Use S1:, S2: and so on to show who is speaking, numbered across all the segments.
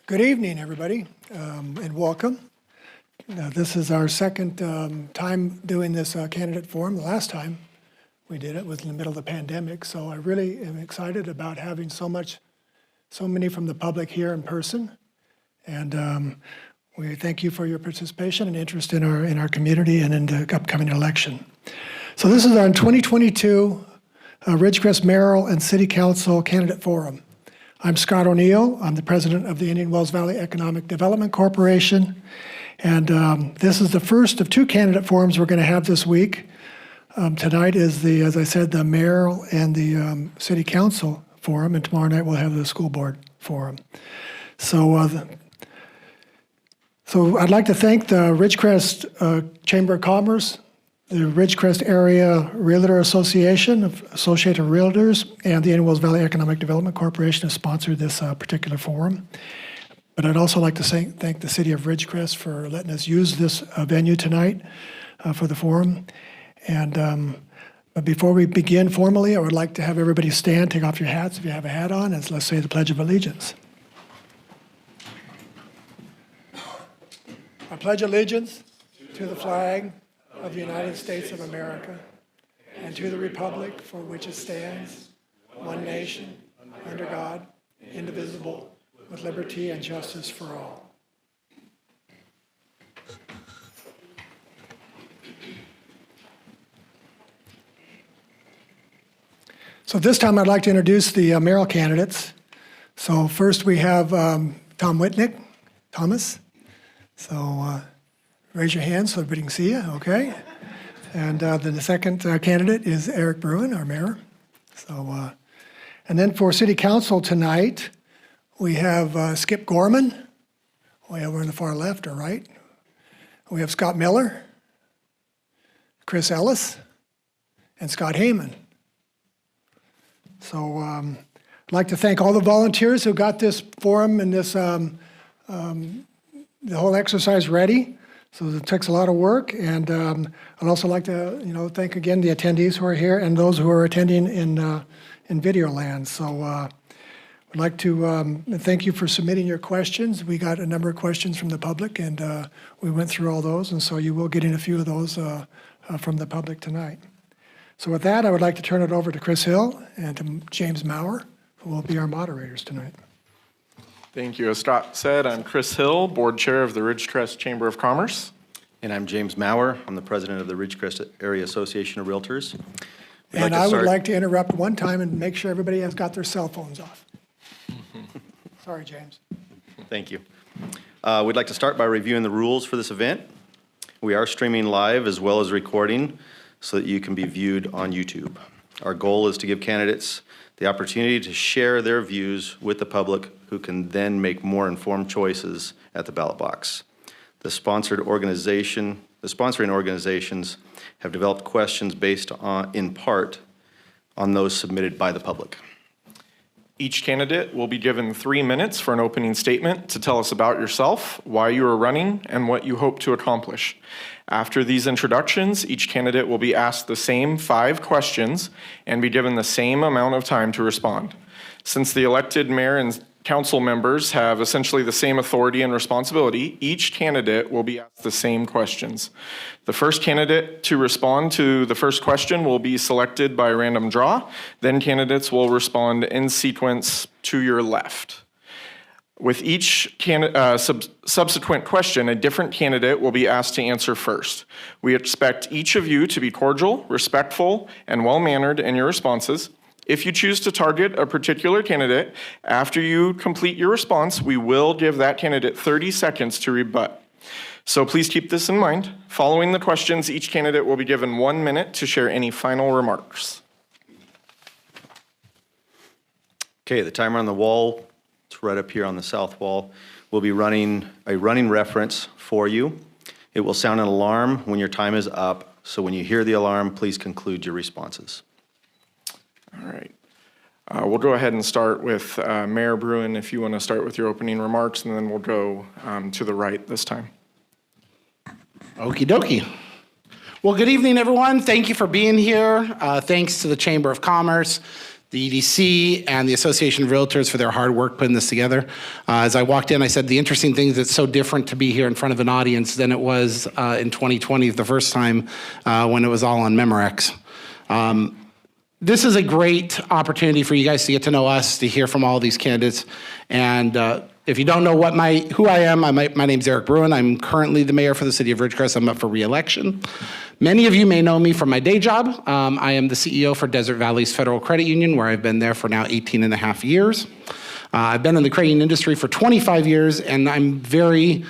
S1: Good evening, everybody, and welcome. This is our second time doing this candidate forum. The last time we did it was in the middle of the pandemic, so I really am excited about having so many from the public here in person. And we thank you for your participation and interest in our community and in the upcoming election. So this is our 2022 Ridgecrest Mayoral and City Council Candidate Forum. I'm Scott O'Neill. I'm the president of the Indian Wells Valley Economic Development Corporation. And this is the first of two candidate forums we're going to have this week. Tonight is as I said, the mayoral and the city council forum, and tomorrow night we'll have the school board forum. So I'd like to thank the Ridgecrest Chamber of Commerce, the Ridgecrest Area Realtor Association of Associated Realtors, and the Indian Wells Valley Economic Development Corporation have sponsored this particular forum. But I'd also like to thank the City of Ridgecrest for letting us use this venue tonight for the forum. And but before we begin formally, I would like to have everybody stand, take off your hats if you have a hat on, and let's say the Pledge of Allegiance. I pledge allegiance to the flag of the United States of America and to the republic for which it stands, one nation, under God, indivisible, with liberty and justice for all. So this time I'd like to introduce the mayoral candidates. So first we have Tom Whitnick, Thomas. So raise your hand so everybody can see you, okay? And then the second candidate is Eric Bruin, our mayor. So, and then for city council tonight, we have Skip Gorman. We're on the far left or right. We have Scott Miller, Chris Ellis, and Scott Heyman. So I'd like to thank all the volunteers who got this forum and this the whole exercise ready. So it takes a lot of work, and I'd also like to, thank again the attendees who are here and those who are attending in video land. So I'd like to thank you for submitting your questions. We got a number of questions from the public, and we went through all those, and so you will get in a few of those from the public tonight. So with that, I would like to turn it over to Chris Hill and to James Maurer, who will be our moderators tonight.
S2: Thank you. As Scott said, I'm Chris Hill, board chair of the Ridgecrest Chamber of Commerce.
S3: And I'm James Maurer. I'm the president of the Ridgecrest Area Association of Realtors.
S1: And I would like to interrupt one time and make sure everybody has got their cell phones off. Sorry, James.
S3: Thank you. We'd like to start by reviewing the rules for this event. We are streaming live as well as recording so that you can be viewed on YouTube. Our goal is to give candidates the opportunity to share their views with the public, who can then make more informed choices at the ballot box. The sponsoring organizations have developed questions based on, in part, on those submitted by the public.
S2: Each candidate will be given 3 minutes for an opening statement to tell us about yourself, why you are running, and what you hope to accomplish. After these introductions, each candidate will be asked the same 5 questions and be given the same amount of time to respond. Since the elected mayor and council members have essentially the same authority and responsibility, each candidate will be asked the same questions. The first candidate to respond to the first question will be selected by random draw. Then candidates will respond in sequence to your left. With each subsequent question, a different candidate will be asked to answer first. We expect each of you to be cordial, respectful, and well-mannered in your responses. If you choose to target a particular candidate, after you complete your response, we will give that candidate 30 seconds to rebut. So please keep this in mind. Following the questions, each candidate will be given 1 minute to share any final remarks.
S3: Okay, the timer on the wall, it's right up here on the south wall, will be running a running reference for you. It will sound an alarm when your time is up, so when you hear the alarm, please conclude your responses.
S2: All right. We'll go ahead and start with Mayor Bruin, if you want to start with your opening remarks, and then we'll go to the right this time.
S4: Okie dokie. Well, good evening, everyone. Thank you for being here. Thanks to the Chamber of Commerce. the EDC and the Association of Realtors for their hard work putting this together. As I walked in, I said, the interesting thing is it's so different to be here in front of an audience than it was in 2020, the first time when it was all on Memorex. This is a great opportunity for you guys to get to know us, to hear from all these candidates. And if you don't know who I am, my name's Eric Bruin. I'm currently the mayor for the city of Ridgecrest. I'm up for re-election. Many of you may know me from my day job. I am the CEO for Desert Valleys Federal Credit Union, where I've been there for now 18 and a half years. I've been in the credit union industry for 25 years, and I'm very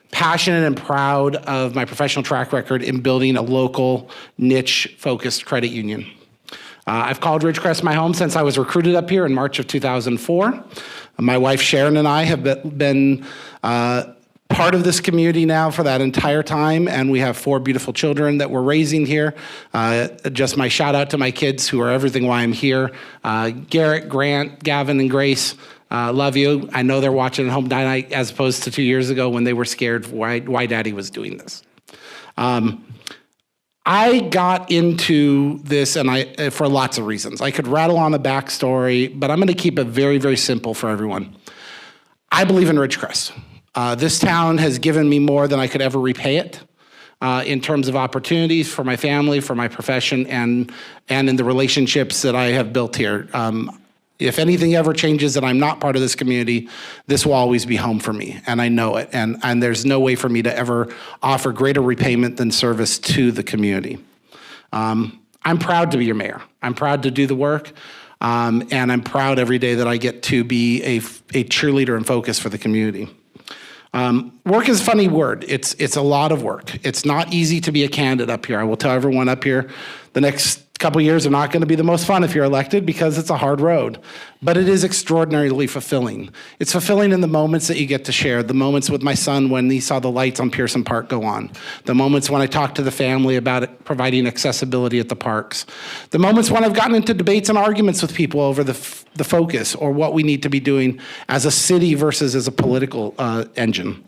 S4: passionate and proud of my professional track record in building a local, niche-focused credit union. I've called Ridgecrest my home since I was recruited up here in March of 2004. My wife Sharon and I have been part of this community now for that entire time, and we have 4 beautiful children that we're raising here. Just my shout out to my kids who are everything why I'm here. Garrett, Grant, Gavin, and Grace, love you. I know they're watching at home tonight as opposed to 2 years ago when they were scared why Daddy was doing this. I got into this and for lots of reasons. I could rattle on a backstory, but I'm going to keep it very, very simple for everyone. I believe in Ridgecrest. This town has given me more than I could ever repay it in terms of opportunities for my family, for my profession, and in the relationships that I have built here. If anything ever changes and I'm not part of this community, this will always be home for me, and I know it. And there's no way for me to ever offer greater repayment than service to the community. I'm proud to be your mayor. I'm proud to do the work. And I'm proud every day that I get to be a cheerleader and focus for the community. Work is a funny word. It's a lot of work. It's not easy to be a candidate up here. I will tell everyone up here, the next couple years are not going to be the most fun if you're elected because it's a hard road. But it is extraordinarily fulfilling. It's fulfilling in the moments that you get to share, the moments with my son when he saw the lights on Pearson Park go on, the moments when I talk to the family about providing accessibility at the parks, the moments when I've gotten into debates and arguments with people over the focus or what we need to be doing as a city versus as a political engine.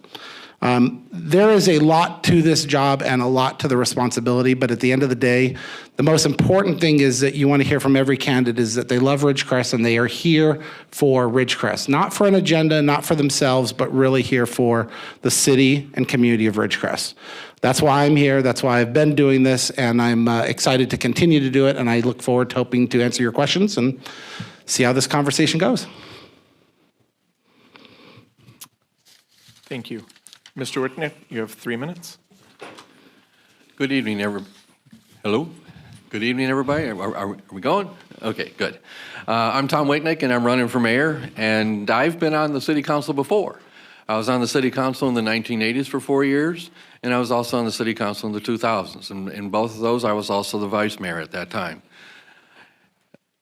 S4: There is a lot to this job and a lot to the responsibility, but at the end of the day, the most important thing is that you want to hear from every candidate is that they love Ridgecrest and they are here for Ridgecrest, not for an agenda, not for themselves, but really here for the city and community of Ridgecrest. That's why I'm here, that's why I've been doing this, and I'm excited to continue to do it, and I look forward to hoping to answer your questions and see how this conversation goes.
S2: Thank you. Mr. Whitnick, you have 3 minutes.
S5: Good evening, Hello? Good evening, everybody. Are we going? Okay, good. I'm Tom Whitnick, and I'm running for mayor, and I've been on the city council before. I was on the city council in the 1980s for 4 years, and I was also on the city council in the 2000s. And in both of those, I was also the vice mayor at that time.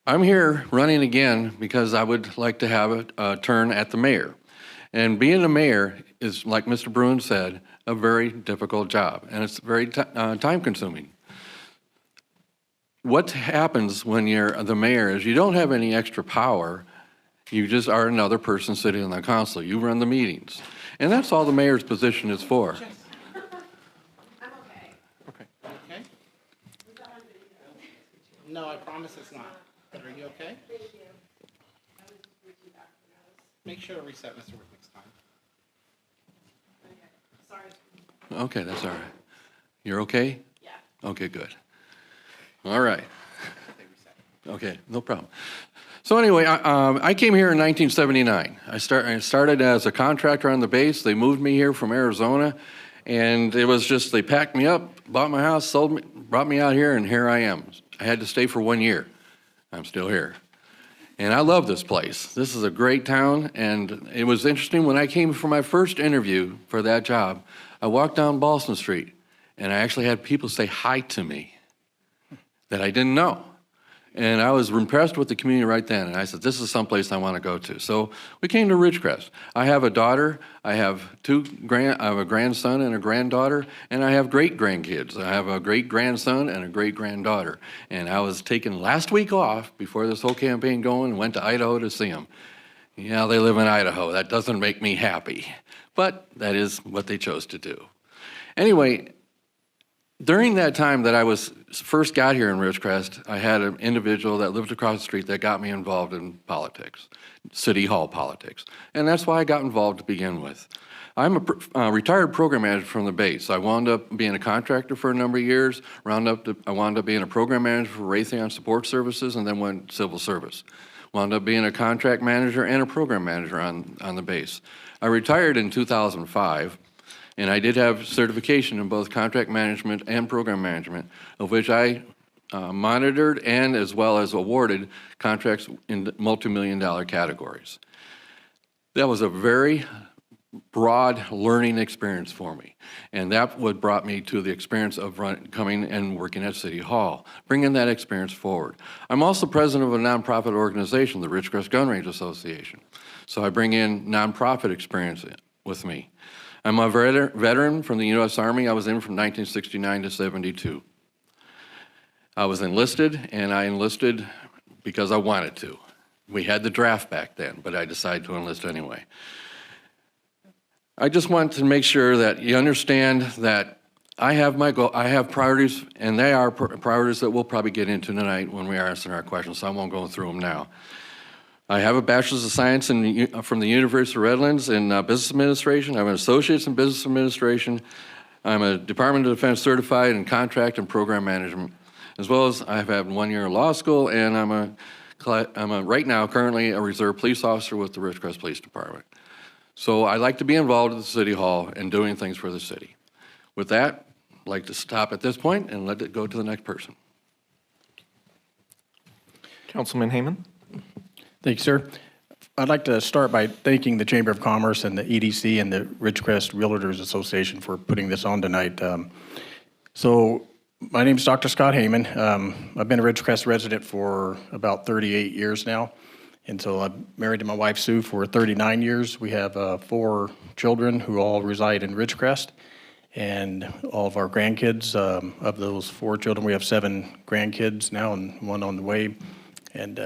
S5: I'm here running again because I would like to have a turn at the mayor. And being a mayor is, like Mr. Bruin said, a very difficult job, and it's very time-consuming. What happens when you're the mayor is you don't have any extra power. You just are another person sitting on the council. You run the meetings. And that's all the mayor's position is for.
S4: I'm okay.
S2: Okay.
S4: Okay? No, I promise it's not. But are you okay? Thank you. Make sure to reset Mr. Whitnick's time.
S5: Okay, that's all right. You're okay? Yeah. Okay, good. All right. Okay, no problem. So anyway, I came here in 1979. I started as a contractor on the base. They moved me here from Arizona, and it was just they packed me up, bought my house, sold me, brought me out here, and here I am. I had to stay for 1 year. I'm still here. And I love this place. This is a great town, and it was interesting when I came for my first interview for that job, I walked down Boston Street, and I actually had people say hi to me that I didn't know. And I was impressed with the community right then, and I said, this is someplace I want to go to. So we came to Ridgecrest. I have a daughter, I have a grandson and a granddaughter, and I have great-grandkids. I have a great-grandson and a great-granddaughter. And I was taking last week off before this whole campaign going and went to Idaho to see them. Yeah, they live in Idaho. That doesn't make me happy, but that is what they chose to do. Anyway, During that time that I first got here in Ridgecrest, I had an individual that lived across the street that got me involved in politics, city hall politics. And that's why I got involved to begin with. I'm a retired program manager from the base. I wound up being a contractor for a number of years. I wound up being a program manager for Raytheon Support Services, and then went civil service. Wound up being a contract manager and a program manager on the base. I retired in 2005, and I did have certification in both contract management and program management, of which I monitored and as well as awarded contracts in multi-million-dollar categories. That was a very broad learning experience for me. And that what brought me to the experience of coming and working at City Hall, bringing that experience forward. I'm also president of a nonprofit organization, the Ridgecrest Gun Range Association. So I bring in nonprofit experience with me. I'm a veteran from the U.S. Army. I was in from 1969 to 72. I was enlisted, and I enlisted because I wanted to. We had the draft back then, but I decided to enlist anyway. I just want to make sure that you understand that I have my goal, I have priorities, and they are priorities that we'll probably get into tonight when we are answering our questions, so I won't go through them now. I have a Bachelor's of Science from the University of Redlands in Business Administration. I have an Associate's in Business Administration. I'm a Department of Defense certified in Contract and Program Management, as well as I've had 1 year of law school, and I'm right now currently a reserve police officer with the Ridgecrest Police Department. So I like to be involved at the City Hall and doing things for the city. With that, I'd like to stop at this point and let it go to the next person.
S2: Councilman Heyman?
S6: Thank you, sir. I'd like to start by thanking the Chamber of Commerce and the EDC and the Ridgecrest Realtors Association for putting this on tonight. So my name is Dr. Scott Heyman. I've been a Ridgecrest resident for about 38 years now. And so I'm married to my wife, Sue, for 39 years. We have 4 children who all reside in Ridgecrest. And all of our grandkids, of those 4 children, we have 7 grandkids now and 1 on the way. And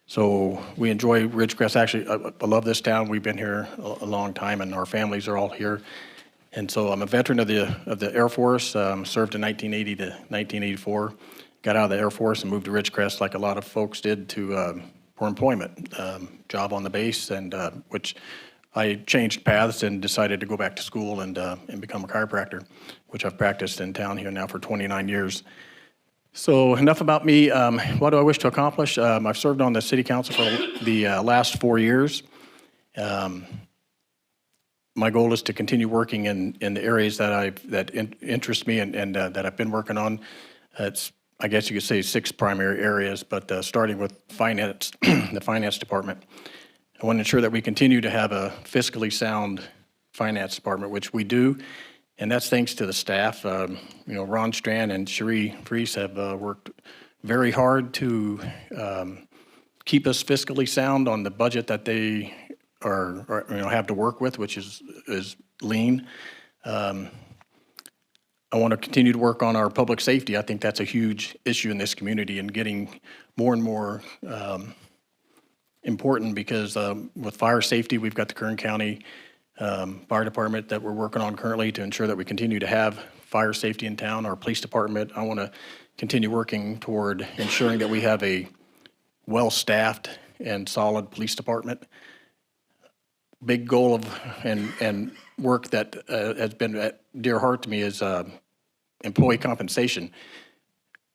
S6: so we enjoy Ridgecrest. Actually, I love this town. We've been here a long time, and our families are all here. And so I'm a veteran of the Air Force, served in 1980 to 1984. Got out of the Air Force and moved to Ridgecrest like a lot of folks did for employment, job on the base, and which I changed paths and decided to go back to school and become a chiropractor, which I've practiced in town here now for 29 years. So enough about me. What do I wish to accomplish? I've served on the city council for the last 4 years. My goal is to continue working in the areas that interest me and that I've been working on. It's, I guess you could say, 6 primary areas, but starting with finance, the finance department. I want to ensure that we continue to have a fiscally sound finance department, which we do, and that's thanks to the staff. Ron Strand and Cherie Fries have worked very hard to keep us fiscally sound on the budget that they have to work with, which is lean. I want to continue to work on our public safety. I think that's a huge issue in this community and getting more and more important because with fire safety, we've got the Kern County Fire Department that we're working on currently to ensure that we continue to have fire safety in town. Our police department, I want to continue working toward ensuring that we have a well-staffed and solid police department. Big goal of and work that has been at dear heart to me is employee compensation.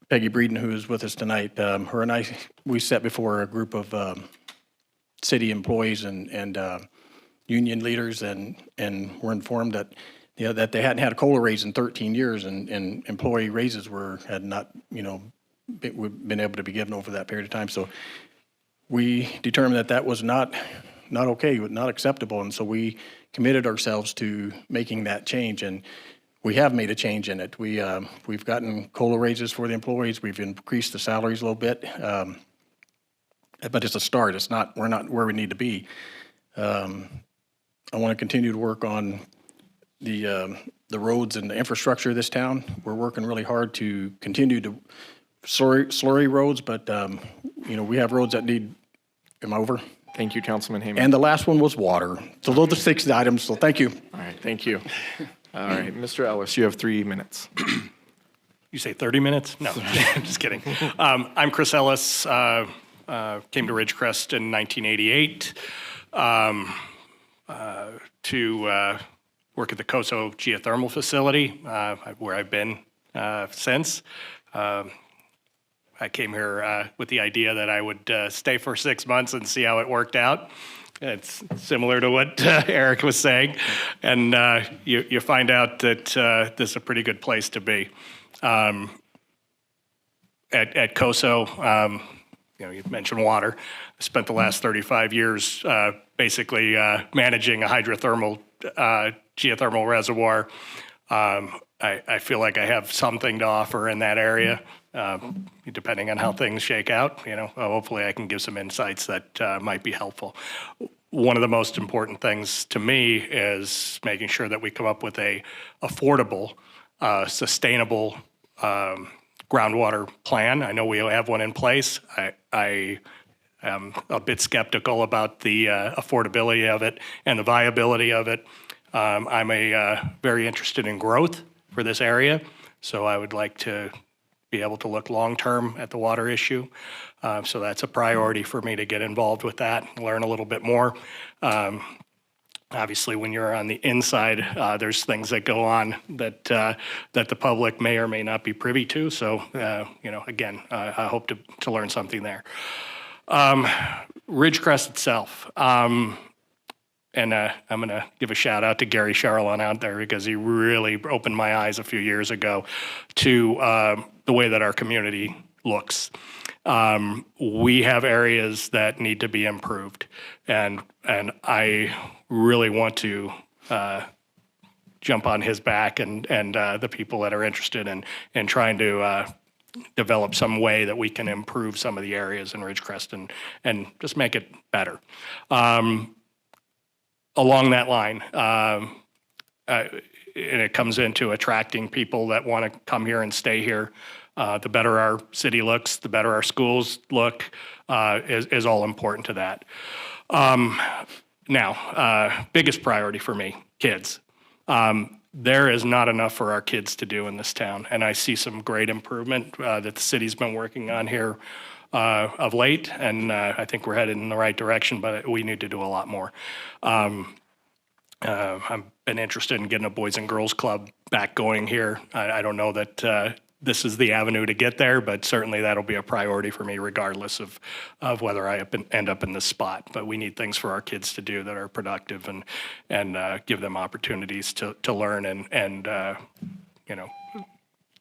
S6: Peggy Breeden, who is with us tonight, her and I, we sat before a group of city employees and union leaders, and were informed that that they hadn't had a COLA raise in 13 years, and employee raises had not been able to be given over that period of time. So we determined that was not okay, not acceptable, and so we committed ourselves to making that change, and we have made a change in it. We've gotten COLA raises for the employees. We've increased the salaries a little bit, but it's a start. We're not where we need to be. I want to continue to work on the roads and the infrastructure of this town. We're working really hard to continue to slurry roads, but we have roads that need. Am I over?
S2: Thank you, Councilman Heyman.
S6: And the last one was water. So those are 6 items, so thank you.
S2: All right, thank you. All right, Mr. Ellis, you have 3 minutes.
S7: You say 30 minutes? No, just kidding. I'm Chris Ellis, came to Ridgecrest in 1988 to work at the COSO geothermal facility, where I've been since. I came here with the idea that I would stay for 6 months and see how it worked out. It's similar to what Eric was saying, and you find out that this is a pretty good place to be. At COSO, you mentioned water. I spent the last 35 years basically managing a hydrothermal geothermal reservoir. I feel like I have something to offer in that area. Depending on how things shake out, hopefully I can give some insights that might be helpful. One of the most important things to me is making sure that we come up with a affordable, sustainable groundwater plan. I know we have one in place. I am a bit skeptical about the affordability of it and the viability of it. I'm very interested in growth for this area, so I would like to be able to look long-term at the water issue. So that's a priority for me to get involved with that, learn a little bit more. Obviously, when you're on the inside, there's things that go on that the public may or may not be privy to. So, again, I hope to learn something there. Ridgecrest itself. And I'm going to give a shout out to Gary Charlon out there because he really opened my eyes a few years ago to the way that our community looks. We have areas that need to be improved, and I really want to jump on his back and the people that are interested in trying to develop some way that we can improve some of the areas in Ridgecrest and just make it better. Along that line, and it comes into attracting people that want to come here and stay here. The better our city looks, the better our schools look, is all important to that. Now, biggest priority for me, kids. There is not enough for our kids to do in this town, and I see some great improvement that the city's been working on here of late, and I think we're headed in the right direction, but we need to do a lot more. I've been interested in getting a Boys and Girls Club back going here. I don't know that this is the avenue to get there, but certainly that'll be a priority for me regardless of whether I end up in this spot. But we need things for our kids to do that are productive and give them opportunities to learn and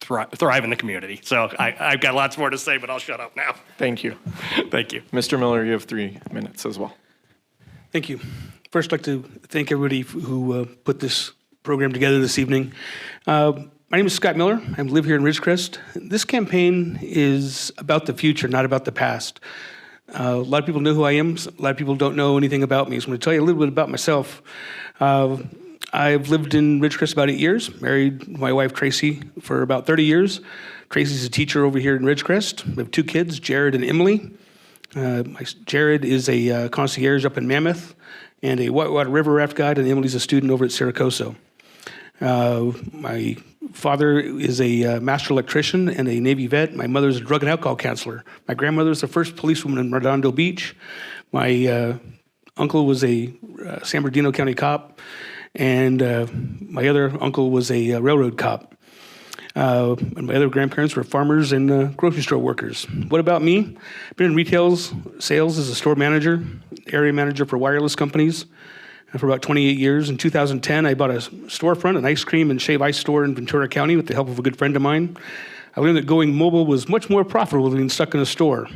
S7: thrive in the community. So I've got lots more to say, but I'll shut up now.
S2: Thank you.
S7: Thank you.
S2: Mr. Miller, you have 3 minutes as well.
S8: Thank you. First, I'd like to thank everybody who put this program together this evening. My name is Scott Miller. I live here in Ridgecrest. This campaign is about the future, not about the past. A lot of people know who I am. A lot of people don't know anything about me. So I'm going to tell you a little bit about myself. I've lived in Ridgecrest about 8 years, married my wife Tracy for about 30 years. Tracy's a teacher over here in Ridgecrest. We have 2 kids, Jared and Emily. Jared is a concierge up in Mammoth and a whitewater river raft guide, and Emily's a student over at Saracoso. My father is a master electrician and a Navy vet. My mother's a drug and alcohol counselor. My grandmother's the first policewoman in Redondo Beach. My uncle was a San Bernardino County cop, and my other uncle was a railroad cop. And my other grandparents were farmers and grocery store workers. What about me? I've been in retail sales as a store manager, area manager for wireless companies for about 28 years. In 2010, I bought a storefront, an ice cream and shave ice store in Ventura County with the help of a good friend of mine. I learned that going mobile was much more profitable than being stuck in a store.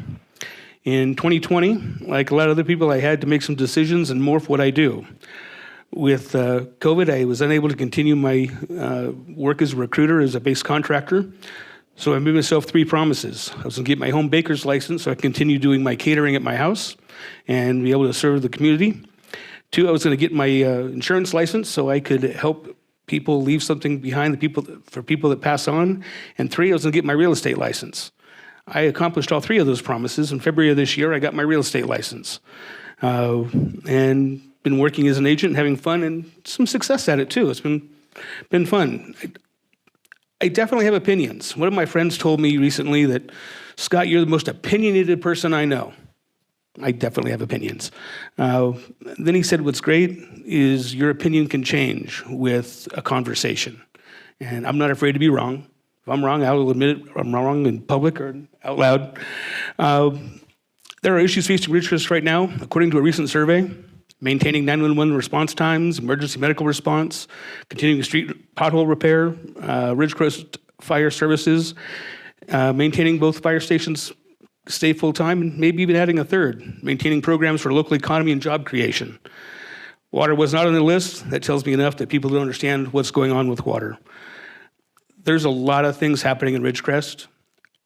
S8: In 2020, like a lot of other people, I had to make some decisions and morph what I do. With COVID, I was unable to continue my work as a recruiter, as a base contractor. So I made myself 3 promises. I was going to get my home baker's license so I could continue doing my catering at my house and be able to serve the community. 2, I was going to get my insurance license so I could help people leave something behind for people that pass on. And 3, I was going to get my real estate license. I accomplished all 3 of those promises. In February of this year, I got my real estate license. And been working as an agent, having fun, and some success at it too. It's been fun. I definitely have opinions. One of my friends told me recently that, Scott, you're the most opinionated person I know. I definitely have opinions. Then he said, what's great is your opinion can change with a conversation. And I'm not afraid to be wrong. If I'm wrong, I'll admit it. I'm wrong in public or out loud. There are issues facing Ridgecrest right now, according to a recent survey: maintaining 911 response times, emergency medical response, continuing street pothole repair, Ridgecrest Fire Services, maintaining both fire stations stay full-time, and maybe even adding a third, maintaining programs for local economy and job creation. Water was not on the list. That tells me enough that people don't understand what's going on with water. There's a lot of things happening in Ridgecrest.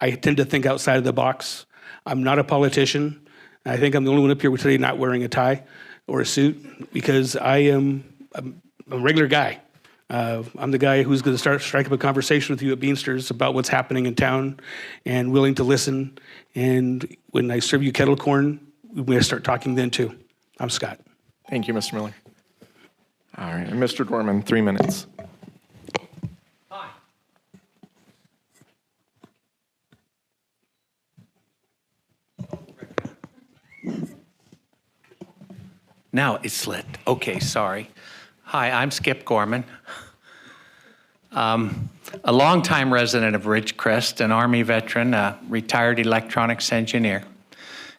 S8: I tend to think outside of the box. I'm not a politician. I think I'm the only one up here today not wearing a tie or a suit, because I am a regular guy. I'm the guy who's going to strike up a conversation with you at Beansters about what's happening in town, and willing to listen. And when I serve you kettle corn, we may start talking then too. I'm Scott.
S2: Thank you, Mr. Miller. All right, and Mr. Gorman, 3 minutes.
S9: Now it's lit. Okay, sorry. Hi, I'm Skip Gorman. A longtime resident of Ridgecrest, an Army veteran, a retired electronics engineer,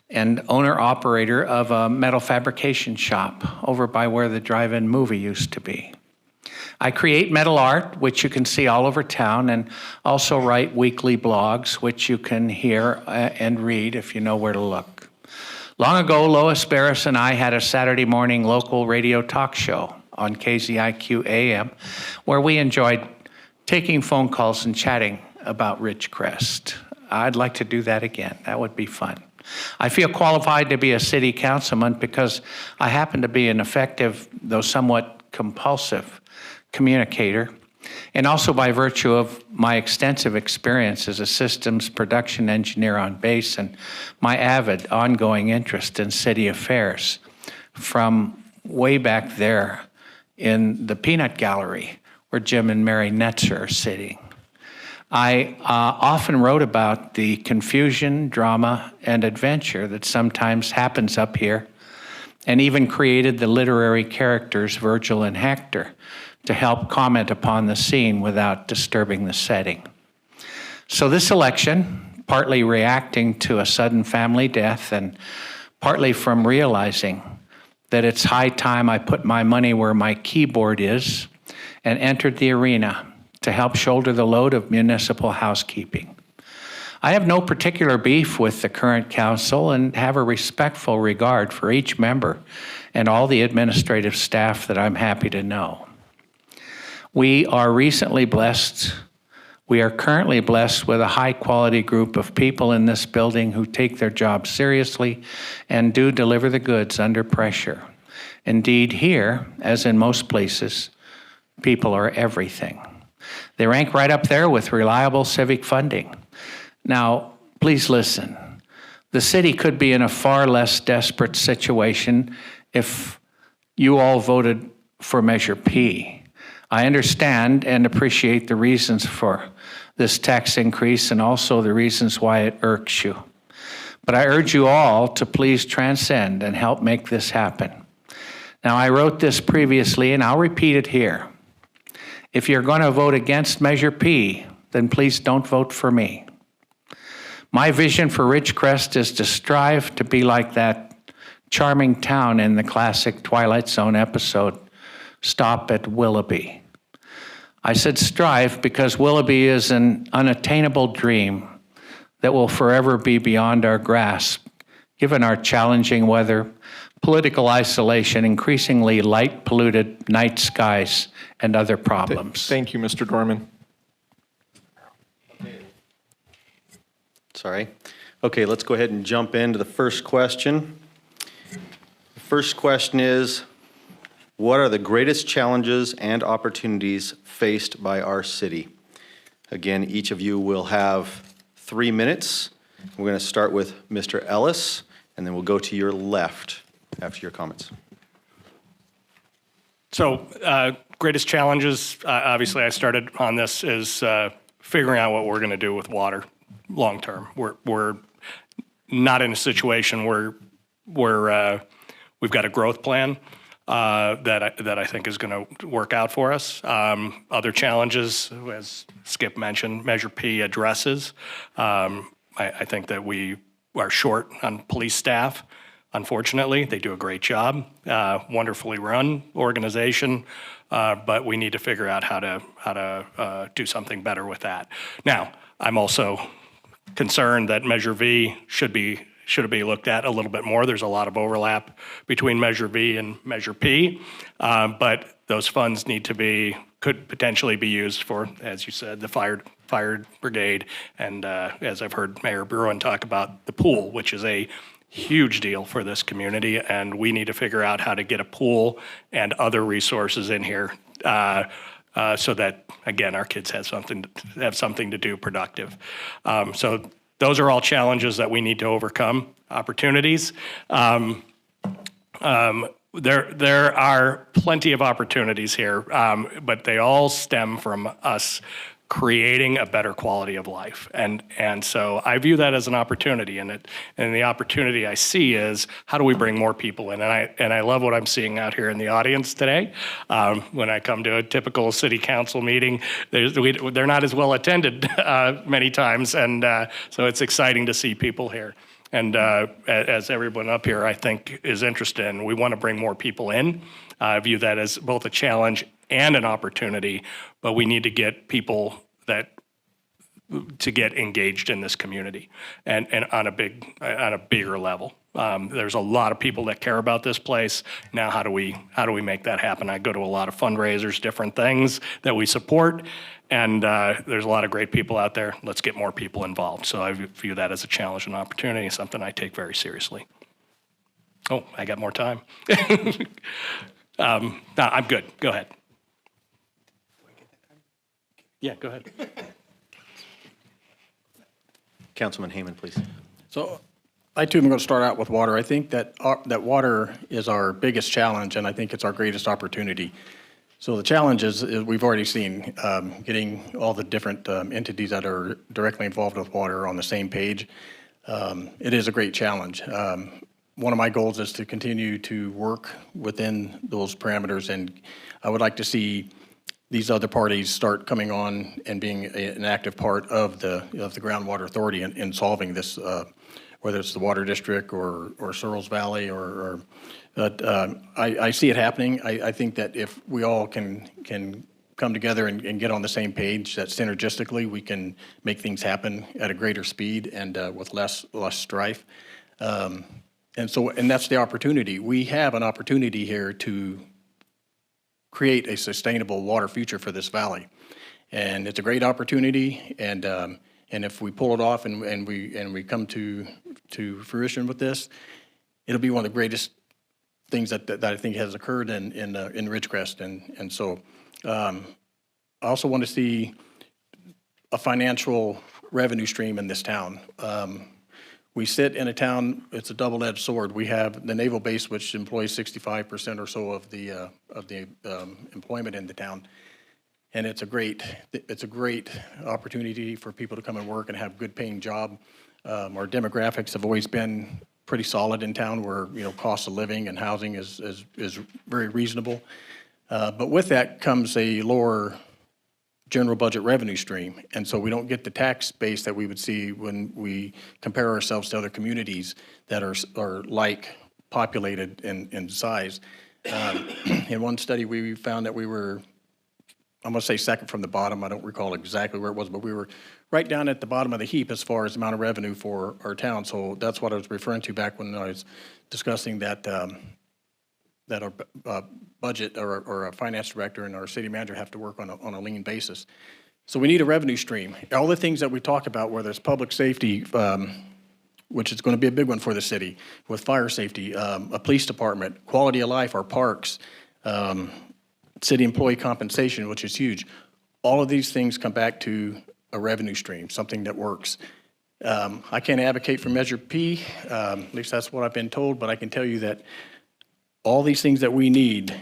S9: and owner-operator of a metal fabrication shop over by where the drive-in movie used to be. I create metal art, which you can see all over town, and also write weekly blogs, which you can hear and read if you know where to look. Long ago, Lois Barris and I had a Saturday morning local radio talk show on KZIQ AM, where we enjoyed taking phone calls and chatting about Ridgecrest. I'd like to do that again. That would be fun. I feel qualified to be a city councilman because I happen to be an effective, though somewhat compulsive, communicator, and also by virtue of my extensive experience as a systems production engineer on base and my avid ongoing interest in city affairs from way back there in the peanut gallery where Jim and Mary Netzer are sitting. I often wrote about the confusion, drama, and adventure that sometimes happens up here, and even created the literary characters Virgil and Hector to help comment upon the scene without disturbing the setting. So this election, partly reacting to a sudden family death and partly from realizing that it's high time I put my money where my keyboard is and entered the arena to help shoulder the load of municipal housekeeping. I have no particular beef with the current council and have a respectful regard for each member and all the administrative staff that I'm happy to know. We are currently blessed with a high-quality group of people in this building who take their jobs seriously and do deliver the goods under pressure. Indeed, here, as in most places, people are everything. They rank right up there with reliable civic funding. Now, please listen. The city could be in a far less desperate situation if you all voted for Measure P. I understand and appreciate the reasons for this tax increase and also the reasons why it irks you. But I urge you all to please transcend and help make this happen. Now, I wrote this previously and I'll repeat it here. If you're going to vote against Measure P, then please don't vote for me. My vision for Ridgecrest is to strive to be like that charming town in the classic Twilight Zone episode, Stop at Willoughby. I said strive because Willoughby is an unattainable dream that will forever be beyond our grasp, given our challenging weather, political isolation, increasingly light-polluted night skies, and other problems.
S2: Thank you, Mr. Gorman.
S3: Sorry. Okay, let's go ahead and jump into the first question. The first question is, what are the greatest challenges and opportunities faced by our city? Again, each of you will have 3 minutes. We're going to start with Mr. Ellis, and then we'll go to your left after your comments.
S7: So, greatest challenges, obviously I started on this, is figuring out what we're going to do with water long term. We're not in a situation where we've got a growth plan that I think is going to work out for us. Other challenges, as Skip mentioned, Measure P addresses. I think that we are short on police staff. Unfortunately, they do a great job, wonderfully run organization, but we need to figure out how to do something better with that. Now, I'm also concerned that Measure V should be looked at a little bit more. There's a lot of overlap between Measure V and Measure P, but those funds could potentially be used for, as you said, the fire brigade, and as I've heard Mayor Bruin talk about, the pool, which is a huge deal for this community, and we need to figure out how to get a pool and other resources in here so that, again, our kids have something to do productive. So those are all challenges that we need to overcome. Opportunities. There are plenty of opportunities here, but they all stem from us creating a better quality of life. And so I view that as an opportunity, and the opportunity I see is how do we bring more people in? And I love what I'm seeing out here in the audience today. When I come to a typical city council meeting, they're not as well attended many times, and so it's exciting to see people here. And as everyone up here, I think, is interested in, we want to bring more people in. I view that as both a challenge and an opportunity, but we need to get people to get engaged in this community and on a bigger level. There's a lot of people that care about this place. Now, how do we make that happen? I go to a lot of fundraisers, different things that we support, and there's a lot of great people out there. Let's get more people involved. So I view that as a challenge and opportunity, something I take very seriously. Oh, I got more time. No, I'm good. Go ahead. Yeah, go ahead.
S3: Councilman Heyman, please.
S6: So I too am going to start out with water. I think that water is our biggest challenge, and I think it's our greatest opportunity. So the challenge is we've already seen getting all the different entities that are directly involved with water on the same page. It is a great challenge. One of my goals is to continue to work within those parameters, and I would like to see these other parties start coming on and being an active part of the groundwater authority in solving this, whether it's the water district or Searles Valley I see it happening. I think that if we all can come together and get on the same page, that synergistically we can make things happen at a greater speed and with less strife. And that's the opportunity. We have an opportunity here to create a sustainable water future for this valley, and it's a great opportunity. And if we pull it off and we come to fruition with this, it'll be one of the greatest things that I think has occurred in Ridgecrest. And so I also want to see a financial revenue stream in this town. We sit in a town, it's a double-edged sword. We have the naval base, which employs 65% or so of the employment in the town. And it's a great opportunity for people to come and work and have good paying job. Our demographics have always been pretty solid in town, where cost of living and housing is very reasonable. But with that comes a lower general budget revenue stream, and so we don't get the tax base that we would see when we compare ourselves to other communities that are like populated in size. In one study, we found that we were, I'm going to say second from the bottom. I don't recall exactly where it was, but we were right down at the bottom of the heap as far as the amount of revenue for our town. So that's what I was referring to back when I was discussing that that our budget or our finance director and our city manager have to work on a lean basis. So we need a revenue stream. All the things that we talk about, whether it's public safety, which is going to be a big one for the city, with fire safety, a police department, quality of life, our parks, city employee compensation, which is huge. All of these things come back to a revenue stream, something that works. I can't advocate for Measure P, at least that's what I've been told, but I can tell you that all these things that we need,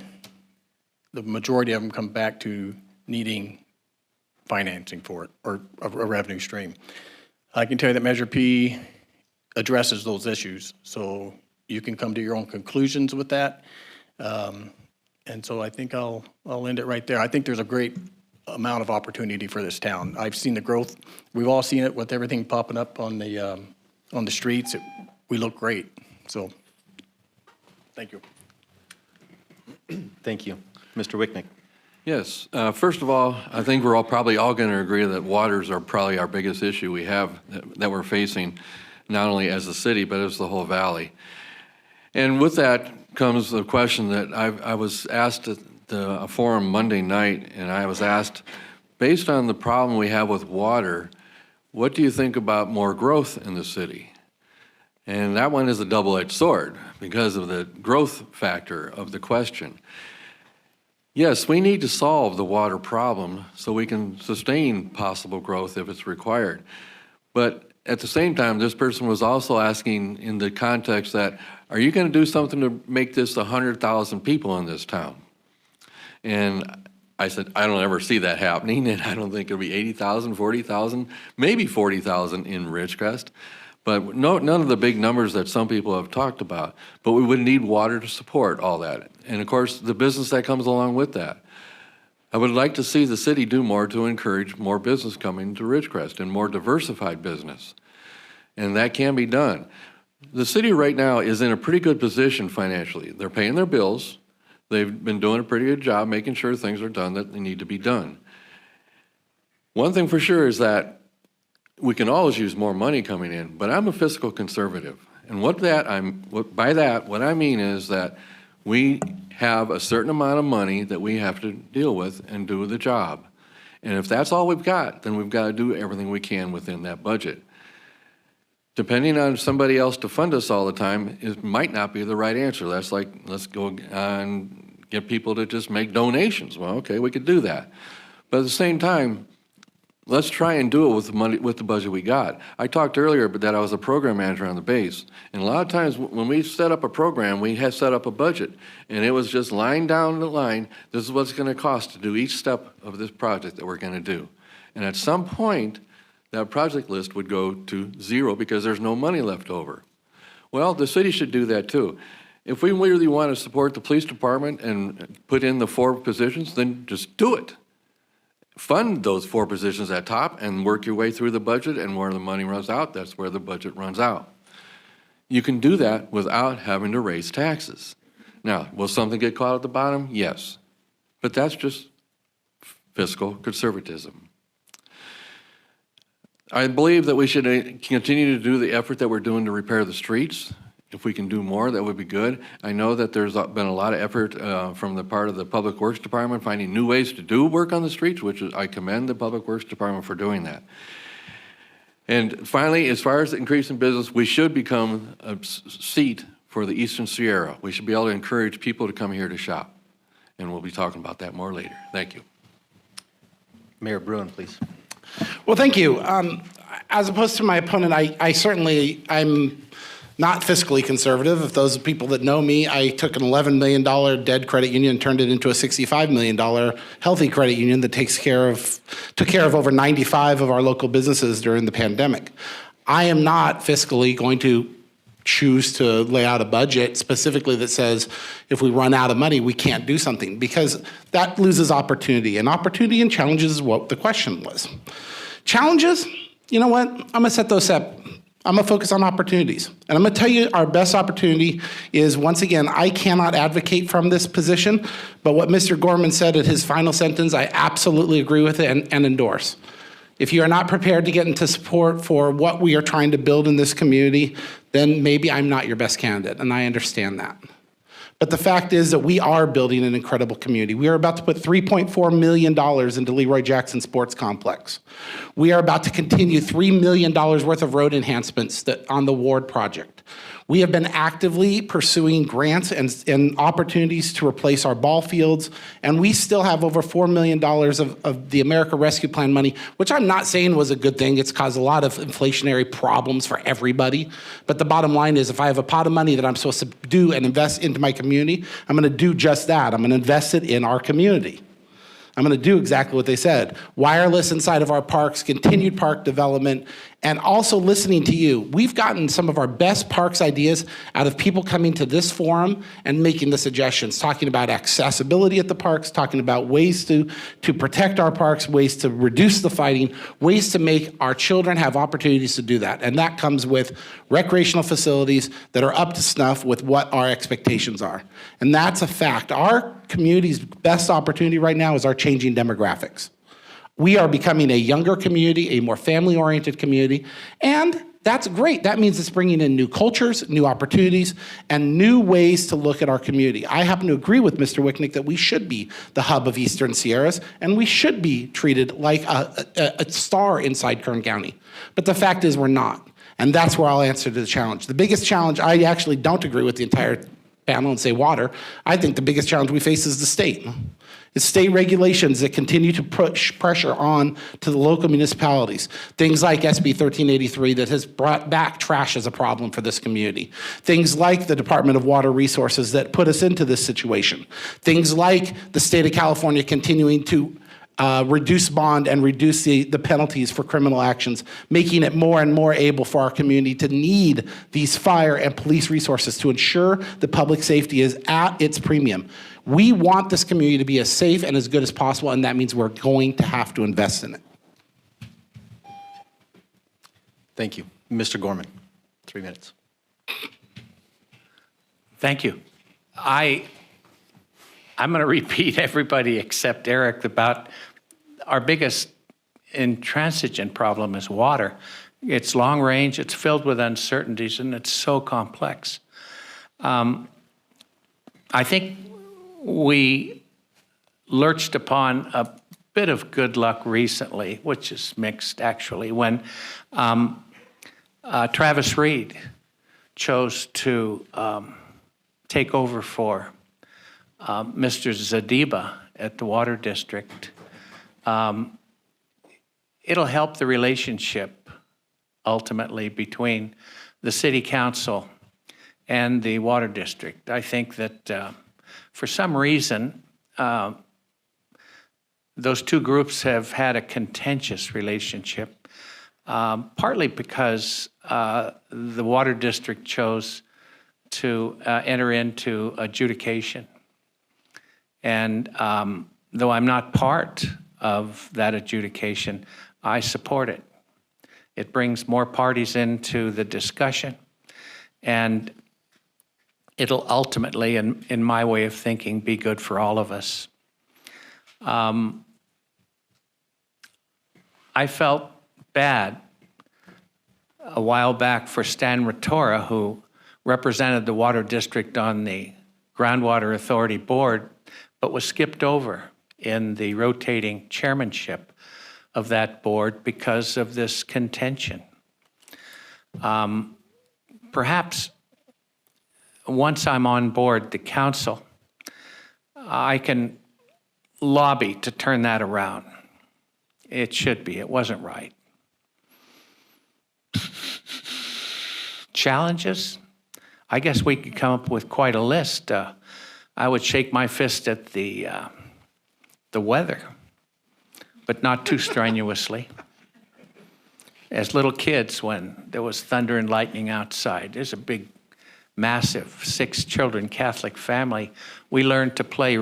S6: the majority of them come back to needing financing for it, or a revenue stream. I can tell you that Measure P addresses those issues, so you can come to your own conclusions with that. And so I think I'll end it right there. I think there's a great amount of opportunity for this town. I've seen the growth. We've all seen it with everything popping up on the streets. We look great. So, thank you.
S3: Thank you. Mr. Wicknick.
S5: Yes. First of all, I think we're probably all going to agree that waters are probably our biggest issue we have that we're facing, not only as a city, but as the whole valley. And with that comes the question that I was asked at a forum Monday night, and I was asked, based on the problem we have with water, what do you think about more growth in the city? And that one is a double-edged sword because of the growth factor of the question. Yes, we need to solve the water problem so we can sustain possible growth if it's required. But at the same time, this person was also asking in the context that, are you going to do something to make this 100,000 people in this town? And I said, I don't ever see that happening, and I don't think it'll be 80,000, 40,000, maybe 40,000 in Ridgecrest, but none of the big numbers that some people have talked about. But we would need water to support all that. And of course, the business that comes along with that. I would like to see the city do more to encourage more business coming to Ridgecrest and more diversified business. And that can be done. The city right now is in a pretty good position financially. They're paying their bills. They've been doing a pretty good job making sure things are done that they need to be done. One thing for sure is that we can always use more money coming in, but I'm a fiscal conservative. And by that, what I mean is that we have a certain amount of money that we have to deal with and do the job. And if that's all we've got, then we've got to do everything we can within that budget. Depending on somebody else to fund us all the time, it might not be the right answer. That's like, let's go and get people to just make donations. Well, okay, we could do that. But at the same time, let's try and do it with the money, with the budget we got. I talked earlier that I was a program manager on the base. And a lot of times when we set up a program, we had set up a budget. And it was just line down the line, this is what it's going to cost to do each step of this project that we're going to do. And at some point, that project list would go to zero because there's no money left over. Well, the city should do that too. If we really want to support the police department and put in the 4 positions, then just do it. Fund those 4 positions at top and work your way through the budget, and where the money runs out, that's where the budget runs out. You can do that without having to raise taxes. Now, will something get caught at the bottom? Yes. But that's just fiscal conservatism. I believe that we should continue to do the effort that we're doing to repair the streets. If we can do more, that would be good. I know that there's been a lot of effort from the part of the Public Works Department finding new ways to do work on the streets, which I commend the Public Works Department for doing that. And finally, as far as increasing business, we should become a seat for the Eastern Sierra. We should be able to encourage people to come here to shop. And we'll be talking about that more later. Thank you.
S3: Mayor Bruin, please.
S4: Well, thank you. As opposed to my opponent, I'm not fiscally conservative. If those people that know me, I took an $11 million dead credit union and turned it into a $65 million healthy credit union that took care of over 95 of our local businesses during the pandemic. I am not fiscally going to choose to lay out a budget specifically that says if we run out of money, we can't do something, because that loses opportunity. And opportunity and challenges is what the question was. Challenges, you know what? I'm gonna set those up. I'm gonna focus on opportunities. And I'm gonna tell you our best opportunity is, once again, I cannot advocate from this position, but what Mr. Gorman said at his final sentence, I absolutely agree with it and endorse. If you are not prepared to get into support for what we are trying to build in this community, then maybe I'm not your best candidate, and I understand that. But the fact is that we are building an incredible community. We are about to put $3.4 million into Leroy Jackson Sports Complex. We are about to continue $3 million worth of road enhancements on the Ward project. We have been actively pursuing grants and opportunities to replace our ball fields, and we still have over $4 million of the America Rescue Plan money, which I'm not saying was a good thing. It's caused a lot of inflationary problems for everybody. But the bottom line is, if I have a pot of money that I'm supposed to do and invest into my community, I'm gonna do just that. I'm gonna invest it in our community. I'm going to do exactly what they said. Wireless inside of our parks, continued park development, and also listening to you. We've gotten some of our best parks ideas out of people coming to this forum and making the suggestions, talking about accessibility at the parks, talking about ways to protect our parks, ways to reduce the fighting, ways to make our children have opportunities to do that. And that comes with recreational facilities that are up to snuff with what our expectations are. And that's a fact. Our community's best opportunity right now is our changing demographics. We are becoming a younger community, a more family-oriented community, and that's great. That means it's bringing in new cultures, new opportunities, and new ways to look at our community. I happen to agree with Mr. Wicknick that we should be the hub of Eastern Sierras, and we should be treated like a star inside Kern County. But the fact is we're not, and that's where I'll answer to the challenge. The biggest challenge, I actually don't agree with the entire panel and say water. I think the biggest challenge we face is the state. It's state regulations that continue to push pressure on to the local municipalities. Things like SB 1383 that has brought back trash as a problem for this community. Things like the Department of Water Resources that put us into this situation. Things like the state of California continuing to reduce bond and reduce the penalties for criminal actions, making it more and more able for our community to need these fire and police resources to ensure that public safety is at its premium. We want this community to be as safe and as good as possible, and that means we're going to have to invest in it.
S3: Thank you. Mr. Gorman, 3 minutes.
S9: Thank you. I'm going to repeat everybody except Eric about our biggest intransigent problem is water. It's long range, it's filled with uncertainties, and it's so complex. I think we lurched upon a bit of good luck recently, which is mixed actually, when Travis Reed chose to take over for Mr. Zadiba at the Water District. It'll help the relationship ultimately between the City Council and the Water District. I think that for some reason, those two groups have had a contentious relationship, partly because the Water District chose to enter into adjudication. And though I'm not part of that adjudication, I support it. It brings more parties into the discussion, and it'll ultimately, in my way of thinking, be good for all of us. I felt bad a while back for Stan Ratora, who represented the Water District on the Groundwater Authority Board, but was skipped over in the rotating chairmanship of that board because of this contention. Perhaps once I'm on board the council, I can lobby to turn that around. It should be. It wasn't right. Challenges? I guess we could come up with quite a list. I would shake my fist at the weather, but not too strenuously. As little kids, when there was thunder and lightning outside, there's a big, massive 6 children Catholic family. We learned to play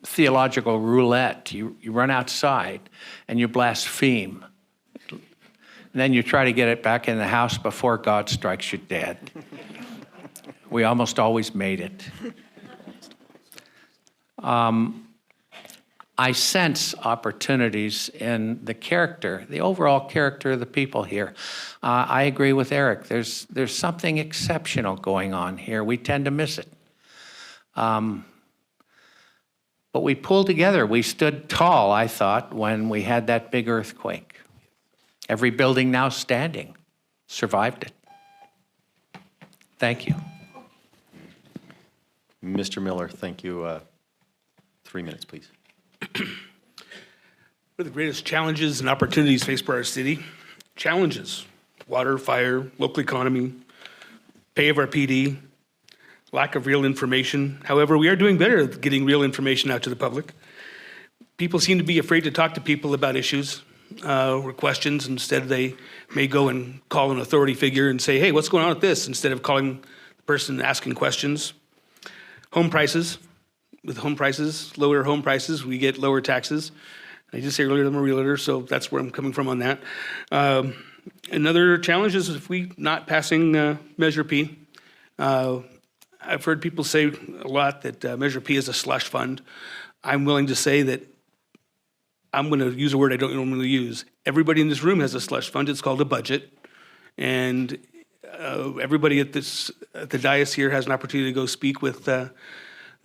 S9: theological roulette. You run outside and you blaspheme. And then you try to get it back in the house before God strikes you dead. We almost always made it. I sense opportunities in the character, the overall character of the people here. I agree with Eric. There's something exceptional going on here. We tend to miss it. But we pulled together. We stood tall, I thought, when we had that big earthquake. Every building now standing survived it. Thank you.
S3: Mr. Miller, thank you. 3 minutes, please.
S8: What are the greatest challenges and opportunities faced by our city? Challenges: water, fire, local economy, pay of our PD, lack of real information. However, we are doing better at getting real information out to the public. people seem to be afraid to talk to people about issues or questions. Instead, they may go and call an authority figure and say, hey, what's going on with this? Instead of calling the person asking questions. Home prices. With home prices, lower home prices, we get lower taxes. I just say earlier, I'm a realtor, so that's where I'm coming from on that. Another challenge is if we not passing Measure P. I've heard people say a lot that Measure P is a slush fund. I'm willing to say that I'm going to use a word I don't normally use. Everybody in this room has a slush fund. It's called a budget. And everybody at the dais here has an opportunity to go speak with the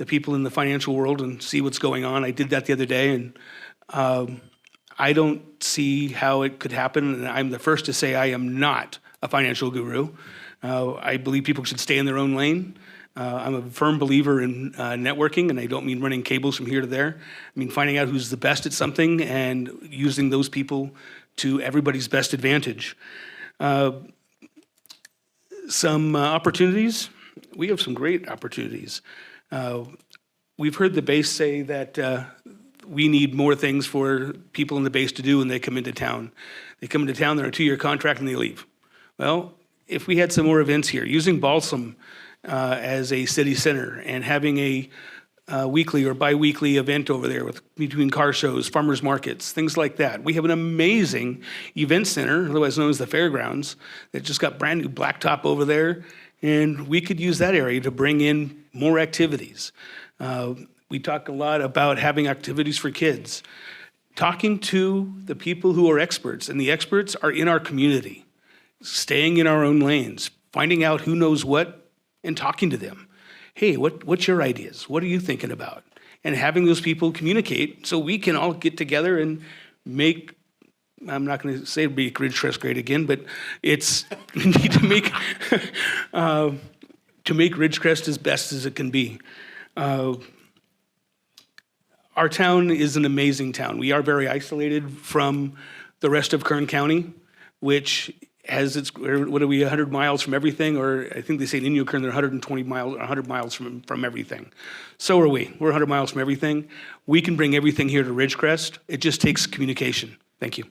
S8: people in the financial world and see what's going on. I did that the other day, and I don't see how it could happen. And I'm the first to say I am not a financial guru. I believe people should stay in their own lane. I'm a firm believer in networking, and I don't mean running cables from here to there. I mean finding out who's the best at something and using those people to everybody's best advantage. Some opportunities. We have some great opportunities. We've heard the base say that we need more things for people in the base to do when they come into town. They come into town, they're on a 2-year contract, and they leave. Well, if we had some more events here, using Balsam as a city center and having a weekly or bi-weekly event over there between car shows, farmers markets, things like that. We have an amazing event center, otherwise known as the fairgrounds, that just got brand new blacktop over there, and we could use that area to bring in more activities. We talk a lot about having activities for kids. Talking to the people who are experts, and the experts are in our community, staying in our own lanes, finding out who knows what, and talking to them. Hey, what's your ideas? What are you thinking about? And having those people communicate so we can all get together and make, I'm not going to say make Ridgecrest great again, but it's, we need to make, Ridgecrest as best as it can be. Our town is an amazing town. We are very isolated from the rest of Kern County, which has its, what are we, 100 miles from everything? Or I think they say in Inyo Kern they're 120 miles, 100 miles from everything. So are we. We're 100 miles from everything. We can bring everything here to Ridgecrest. It just takes communication. Thank you.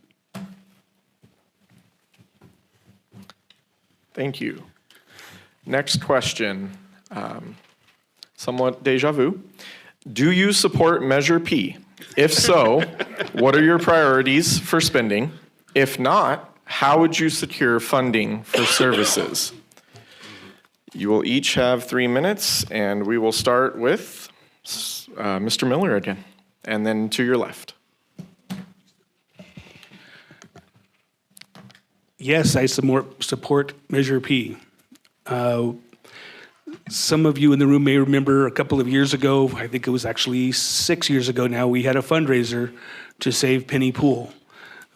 S2: Thank you. Next question, somewhat deja vu. Do you support Measure P? If so, what are your priorities for spending? If not, how would you secure funding for services? You will each have 3 minutes, and we will start with Mr. Miller again, and then to your left.
S8: Yes, I support Measure P. Some of you in the room may remember a couple of years ago, I think it was actually 6 years ago now, we had a fundraiser to save Penny Pool.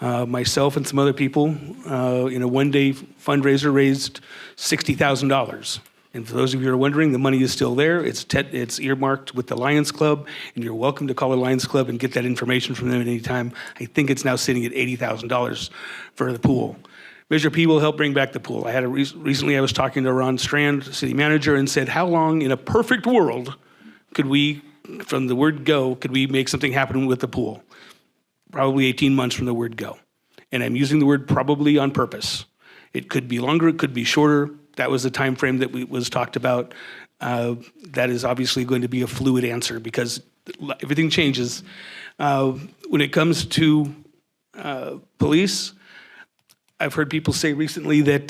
S8: Myself and some other people in a one-day fundraiser raised $60,000. And for those of you who are wondering, the money is still there. It's earmarked with the Lions Club, and you're welcome to call the Lions Club and get that information from them at any time. I think it's now sitting at $80,000 for the pool. Measure P will help bring back the pool. Recently I was talking to Ron Strand, city manager, and said, how long in a perfect world could we, from the word go, could we make something happen with the pool? Probably 18 months from the word go. And I'm using the word probably on purpose. It could be longer, it could be shorter. That was the time frame that was talked about. That is obviously going to be a fluid answer because everything changes. When it comes to police, I've heard people say recently that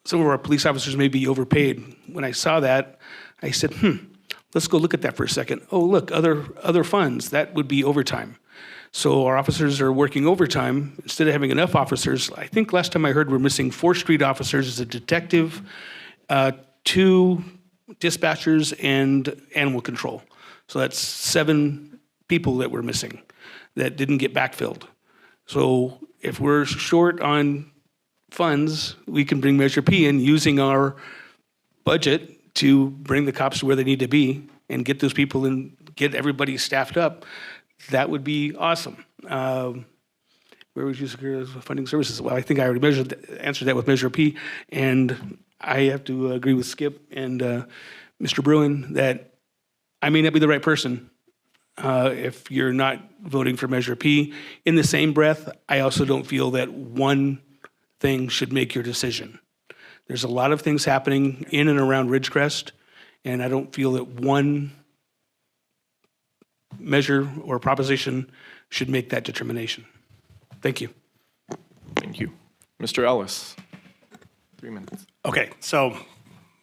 S8: some of our police officers may be overpaid. When I saw that, I said, let's go look at that for a second. Oh, look, other funds, that would be overtime. So our officers are working overtime. Instead of having enough officers, I think last time I heard we're missing 4 street officers as a detective, 2 dispatchers, and animal control. So that's 7 people that we're missing that didn't get backfilled. So if we're short on funds, we can bring Measure P in using our budget to bring the cops to where they need to be and get those people and get everybody staffed up. That would be awesome. Where would you secure funding services? Well, I think I already answered that with Measure P, and I have to agree with Skip and Mr. Bruin that I may not be the right person if you're not voting for Measure P. In the same breath, I also don't feel that one thing should make your decision. There's a lot of things happening in and around Ridgecrest, and I don't feel that one measure or proposition should make that determination. Thank you.
S2: Thank you. Mr. Ellis, 3 minutes.
S7: Okay, so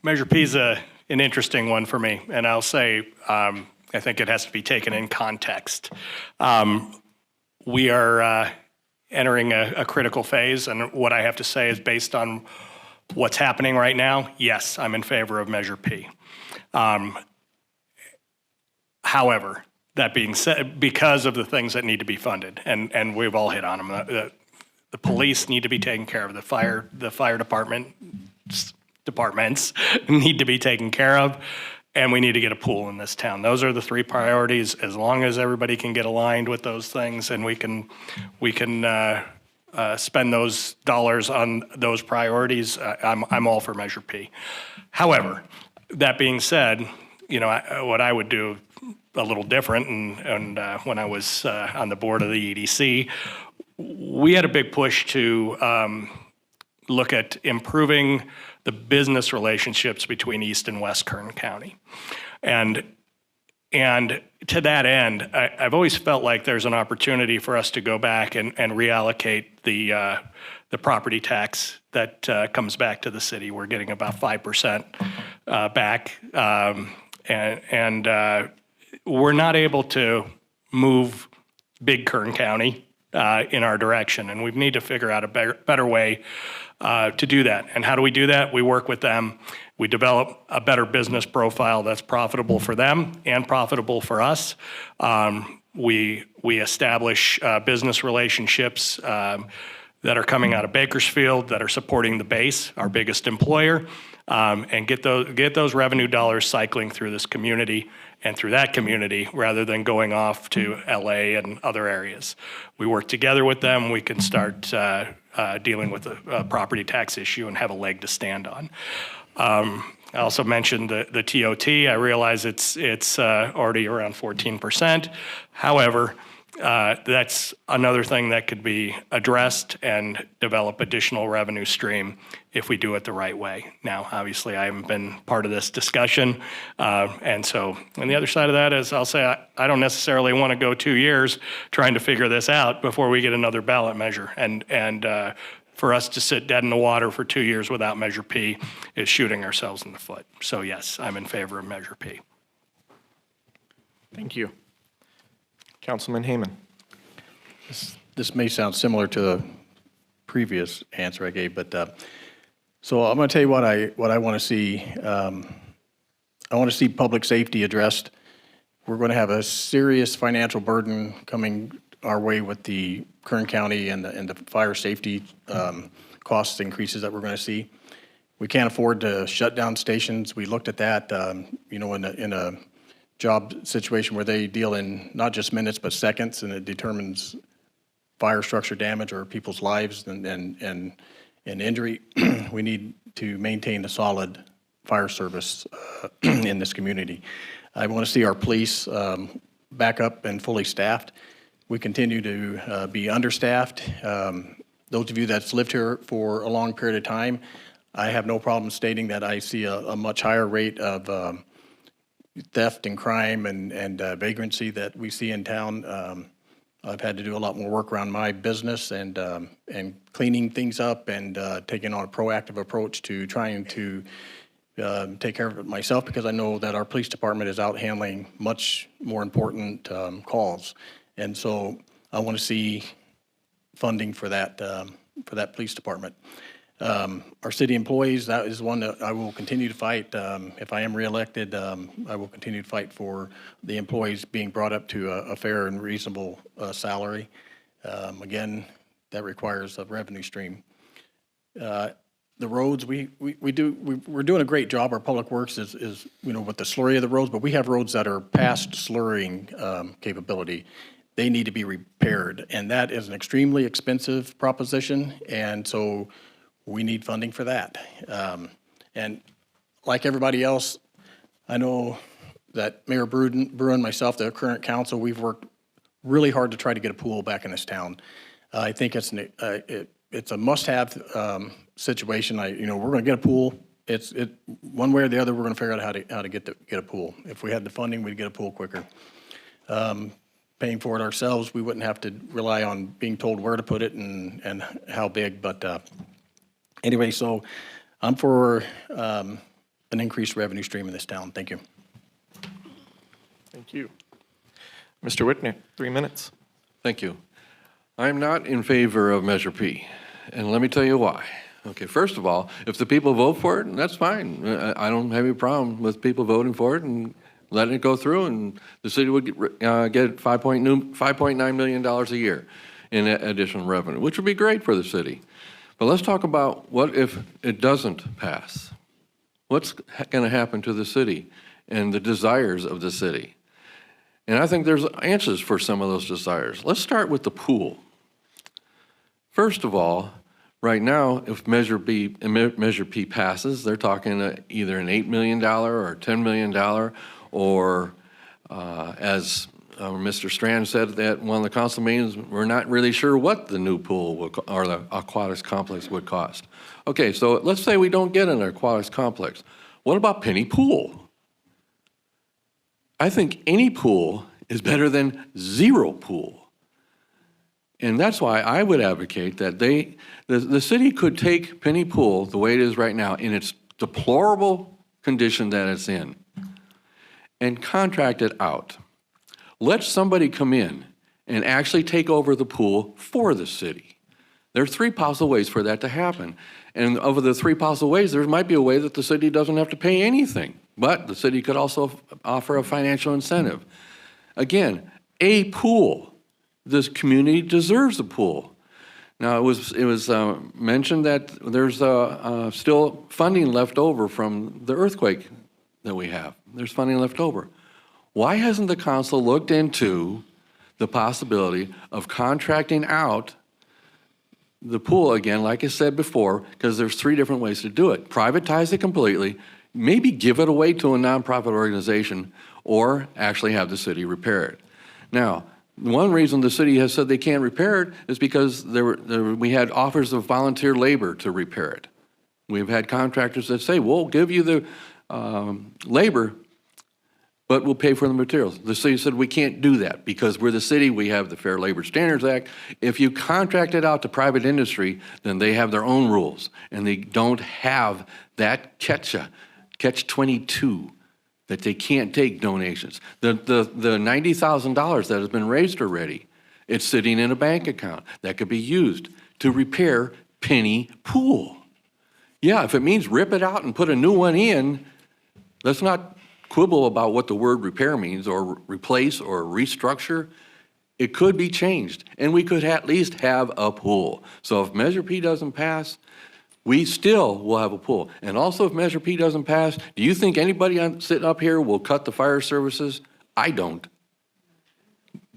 S7: Measure P is an interesting one for me, and I'll say I think it has to be taken in context. We are entering a critical phase, and what I have to say is based on what's happening right now, yes, I'm in favor of Measure P. However, that being said, because of the things that need to be funded, and we've all hit on them, the police need to be taken care of, the fire departments need to be taken care of, and we need to get a pool in this town. Those are the three priorities. As long as everybody can get aligned with those things, and we can spend those dollars on those priorities, I'm all for Measure P. However, that being said, what I would do a little different, and when I was on the board of the EDC, we had a big push to look at improving the business relationships between East and West Kern County. And to that end, I've always felt like there's an opportunity for us to go back and reallocate the property tax that comes back to the city. We're getting about 5% back, and we're not able to move big Kern County in our direction, and we need to figure out a better way to do that. And how do we do that? We work with them. We develop a better business profile that's profitable for them and profitable for us. We establish business relationships that are coming out of Bakersfield that are supporting the base, our biggest employer, and get those revenue dollars cycling through this community and through that community rather than going off to LA and other areas. We work together with them. We can start dealing with the property tax issue and have a leg to stand on. I also mentioned the TOT. I realize it's already around 14%. However, that's another thing that could be addressed and develop additional revenue stream if we do it the right way. Now, obviously, I haven't been part of this discussion. And the other side of that is I'll say I don't necessarily want to go 2 years trying to figure this out before we get another ballot measure. And for us to sit dead in the water for 2 years without Measure P is shooting ourselves in the foot. So yes, I'm in favor of Measure P.
S2: Thank you. Councilman Heyman.
S6: This may sound similar to the previous answer I gave, but so I'm going to tell you what I want to see. I want to see public safety addressed. We're going to have a serious financial burden coming our way with the Kern County and the fire safety cost increases that we're going to see. We can't afford to shut down stations. We looked at that, in a job situation where they deal in not just minutes but seconds, and it determines fire structure damage or people's lives and injury. We need to maintain a solid fire service in this community. I want to see our police back up and fully staffed. We continue to be understaffed. Those of you that's lived here for a long period of time, I have no problem stating that I see a much higher rate of theft and crime and vagrancy that we see in town. I've had to do a lot more work around my business and cleaning things up and taking on a proactive approach to trying to take care of it myself, because I know that our police department is out handling much more important calls. And so I want to see funding for that police department. Our city employees, that is one that I will continue to fight. If I am reelected, I will continue to fight for the employees being brought up to a fair and reasonable salary. Again, that requires a revenue stream. The roads, we're doing a great job. Our public works is with the slurry of the roads, but we have roads that are past slurring capability. They need to be repaired, and that is an extremely expensive proposition, and so we need funding for that. And like everybody else, I know that Mayor Bruin, myself, the current council, we've worked really hard to try to get a pool back in this town. I think it's it's a must-have situation. We're going to get a pool. One way or the other, we're going to figure out how to get a pool. If we had the funding, we'd get a pool quicker. Paying for it ourselves, we wouldn't have to rely on being told where to put it and how big. But anyway, so I'm for an increased revenue stream in this town. Thank you.
S2: Thank you. Mr. Whitney, 3 minutes.
S5: Thank you. I'm not in favor of Measure P, and let me tell you why. Okay, first of all, if the people vote for it, that's fine. I don't have any problem with people voting for it and letting it go through, and the city would get $5.9 million a year in additional revenue, which would be great for the city. But let's talk about what if it doesn't pass? What's going to happen to the city and the desires of the city? And I think there's answers for some of those desires. Let's start with the pool. First of all, right now, if Measure P passes, they're talking either an $8 million or $10 million, or as Mr. Strand said at one of the council meetings, we're not really sure what the new pool or the aquatics complex would cost. Okay, so let's say we don't get an aquatics complex. What about Penny Pool? I think any pool is better than zero pool. And that's why I would advocate that the city could take Penny Pool the way it is right now in its deplorable condition that it's in and contract it out. Let somebody come in and actually take over the pool for the city. There are 3 possible ways for that to happen. And of the 3 possible ways, there might be a way that the city doesn't have to pay anything, but the city could also offer a financial incentive. Again, a pool. This community deserves a pool. Now, it was mentioned that there's still funding left over from the earthquake that we have. There's funding left over. Why hasn't the council looked into the possibility of contracting out the pool again, like I said before, because there's 3 different ways to do it. Privatize it completely, maybe give it away to a nonprofit organization, or actually have the city repair it. Now, one reason the city has said they can't repair it is because we had offers of volunteer labor to repair it. We've had contractors that say, we'll give you the labor, but we'll pay for the materials. The city said we can't do that because we're the city, we have the Fair Labor Standards Act. If you contract it out to private industry, then they have their own rules, and they don't have that catch-22 that they can't take donations. The $90,000 that has been raised already, it's sitting in a bank account that could be used to repair Penny Pool. Yeah, if it means rip it out and put a new one in, let's not quibble about what the word repair means, or replace or restructure. It could be changed, and we could at least have a pool. So if Measure P doesn't pass, we still will have a pool. And also, if Measure P doesn't pass, do you think anybody sitting up here will cut the fire services? I don't.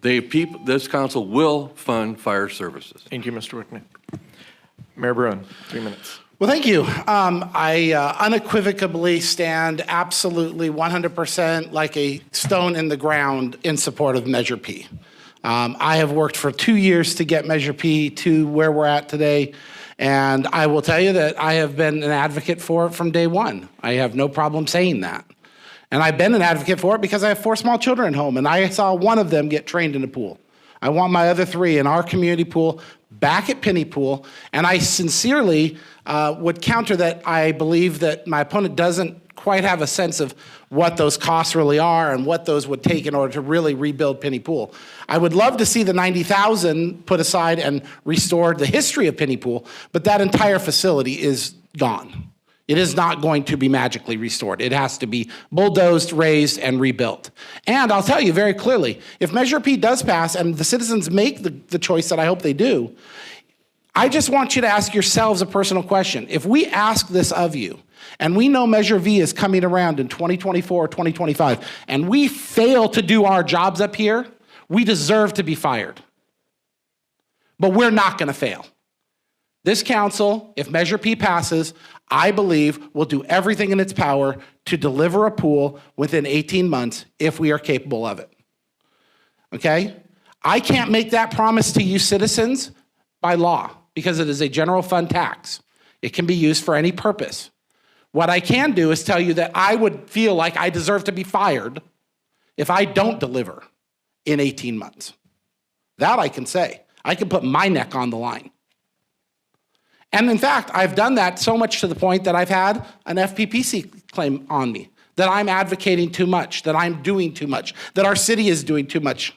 S5: This council will fund fire services.
S2: Thank you, Mr. Whitney. Mayor Bruin, 3 minutes.
S4: Well, thank you. I unequivocally stand absolutely 100% like a stone in the ground in support of Measure P. I have worked for 2 years to get Measure P to where we're at today, and I will tell you that I have been an advocate for it from day one. I have no problem saying that. And I've been an advocate for it because I have 4 small children at home, and I saw one of them get trained in a pool. I want my other 3 in our community pool back at Penny Pool, and I sincerely would counter that. I believe that my opponent doesn't quite have a sense of what those costs really are and what those would take in order to really rebuild Penny Pool. I would love to see the $90,000 put aside and restored the history of Penny Pool, but that entire facility is gone. It is not going to be magically restored. It has to be bulldozed, raised, and rebuilt. And I'll tell you very clearly, if Measure P does pass and the citizens make the choice that I hope they do, I just want you to ask yourselves a personal question. If we ask this of you, and we know Measure V is coming around in 2024 or 2025, and we fail to do our jobs up here, we deserve to be fired. But we're not going to fail. This council, if Measure P passes, I believe will do everything in its power to deliver a pool within 18 months if we are capable of it. Okay? I can't make that promise to you citizens by law because it is a general fund tax. It can be used for any purpose. What I can do is tell you that I would feel like I deserve to be fired if I don't deliver in 18 months. That I can say. I can put my neck on the line. And in fact, I've done that so much to the point that I've had an FPPC claim on me, that I'm advocating too much, that I'm doing too much, that our city is doing too much.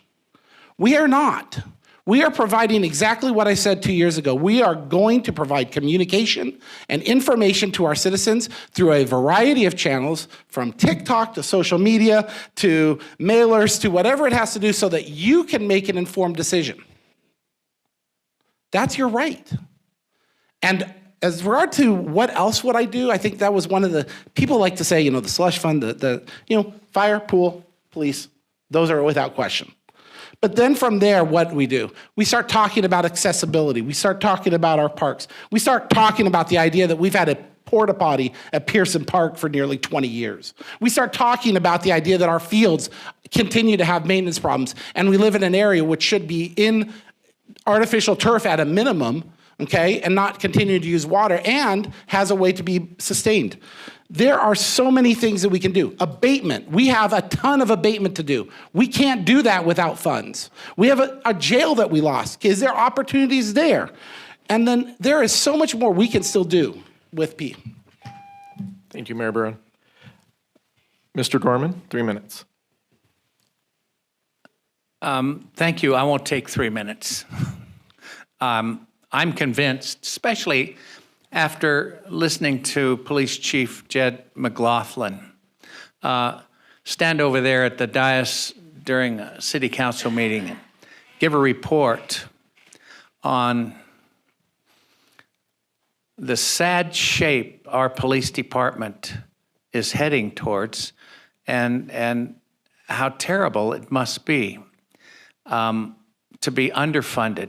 S4: We are not. We are providing exactly what I said 2 years ago. We are going to provide communication and information to our citizens through a variety of channels, from TikTok to social media to mailers to whatever it has to do, so that you can make an informed decision. That's your right. And as regard to what else would I do, I think that was one of the, people like to say, the slush fund, fire, pool, police, those are without question. But then from there, what we do? We start talking about accessibility. We start talking about our parks. We start talking about the idea that we've had a porta potty at Pearson Park for nearly 20 years. We start talking about the idea that our fields continue to have maintenance problems, and we live in an area which should be in artificial turf at a minimum, okay, and not continue to use water, and has a way to be sustained. There are so many things that we can do. Abatement, we have a ton of abatement to do. We can't do that without funds. We have a jail that we lost. Is there opportunities there? And then there is so much more we can still do with P.
S2: Thank you, Mayor Bruin. Mr. Gorman, 3 minutes.
S9: Thank you. I won't take 3 minutes. I'm convinced, especially after listening to Police Chief Jed McLaughlin stand over there at the dais during a city council meeting and give a report on the sad shape our police department is heading towards, and how terrible it must be to be underfunded.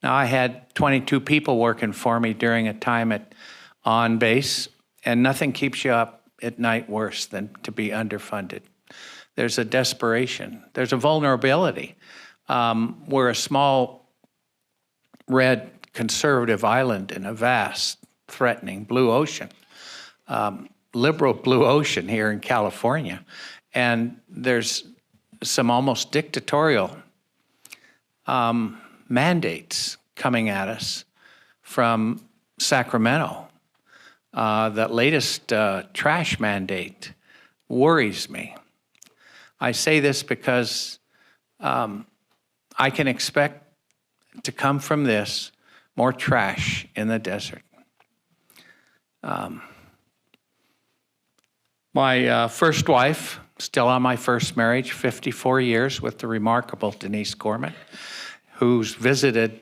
S9: Now, I had 22 people working for me during a time on base, and nothing keeps you up at night worse than to be underfunded. There's a desperation. There's a vulnerability. We're a small, red, conservative island in a vast, threatening blue ocean, liberal blue ocean here in California. And there's some almost dictatorial mandates coming at us from Sacramento. That latest trash mandate worries me. I say this because I can expect to come from this more trash in the desert. My first wife, still on my first marriage, 54 years, with the remarkable Denise Gorman, who's visited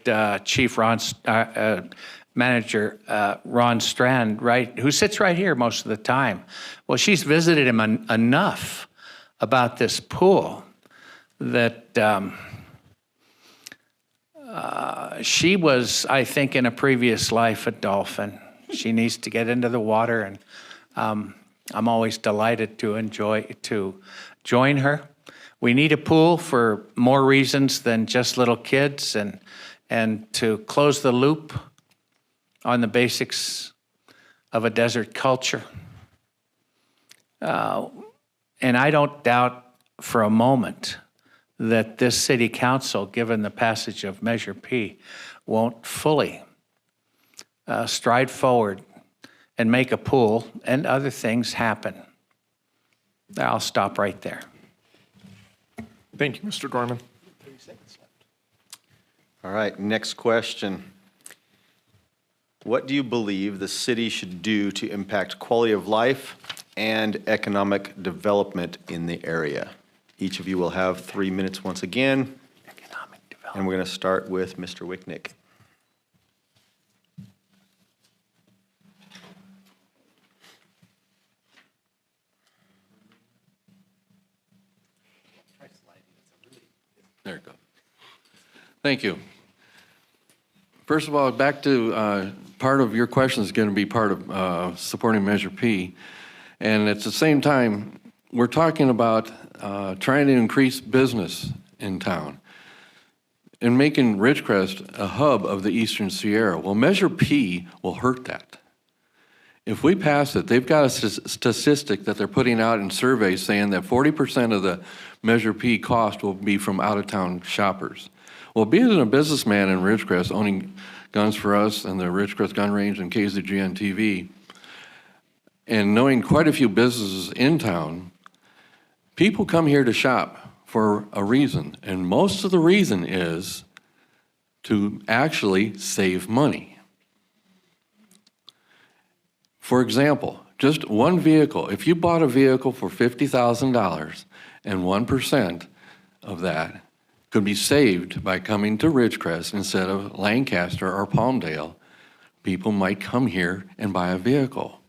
S9: Manager Ron Strand, who sits right here most of the time. Well, she's visited him enough about this pool that she was, I think, in a previous life, a dolphin. She needs to get into the water, and I'm always delighted to join her. We need a pool for more reasons than just little kids, and to close the loop on the basics of a desert culture. And I don't doubt for a moment that this city council, given the passage of Measure P, won't fully stride forward and make a pool and other things happen. I'll stop right there.
S2: Thank you, Mr. Gorman.
S3: All right, next question. What do you believe the city should do to impact quality of life and economic development in the area? Each of you will have 3 minutes once again.
S9: Economic development.
S3: And we're going to start with Mr. Wicknick.
S5: There you go. Thank you. First of all, back to part of your question is going to be part of supporting Measure P. And at the same time, we're talking about trying to increase business in town and making Ridgecrest a hub of the Eastern Sierra. Well, Measure P will hurt that. If we pass it, they've got a statistic that they're putting out in surveys saying that 40% of the Measure P cost will be from out-of-town shoppers. Well, being a businessman in Ridgecrest, owning Guns for Us and the Ridgecrest Gun Range and KZGN TV, and knowing quite a few businesses in town, people come here to shop for a reason, and most of the reason is to actually save money. For example, just one vehicle, if you bought a vehicle for $50,000 and 1% of that could be saved by coming to Ridgecrest instead of Lancaster or Palmdale, people might come here and buy a vehicle.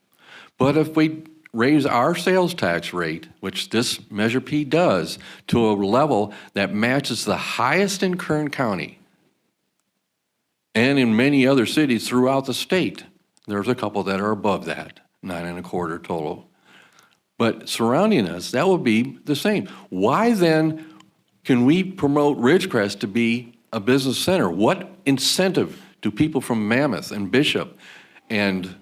S5: But if we raise our sales tax rate, which this Measure P does, to a level that matches the highest in Kern County and in many other cities throughout the state, there's a couple that are above that, 9.25 total. But surrounding us, that would be the same. Why then can we promote Ridgecrest to be a business center? What incentive do people from Mammoth and Bishop and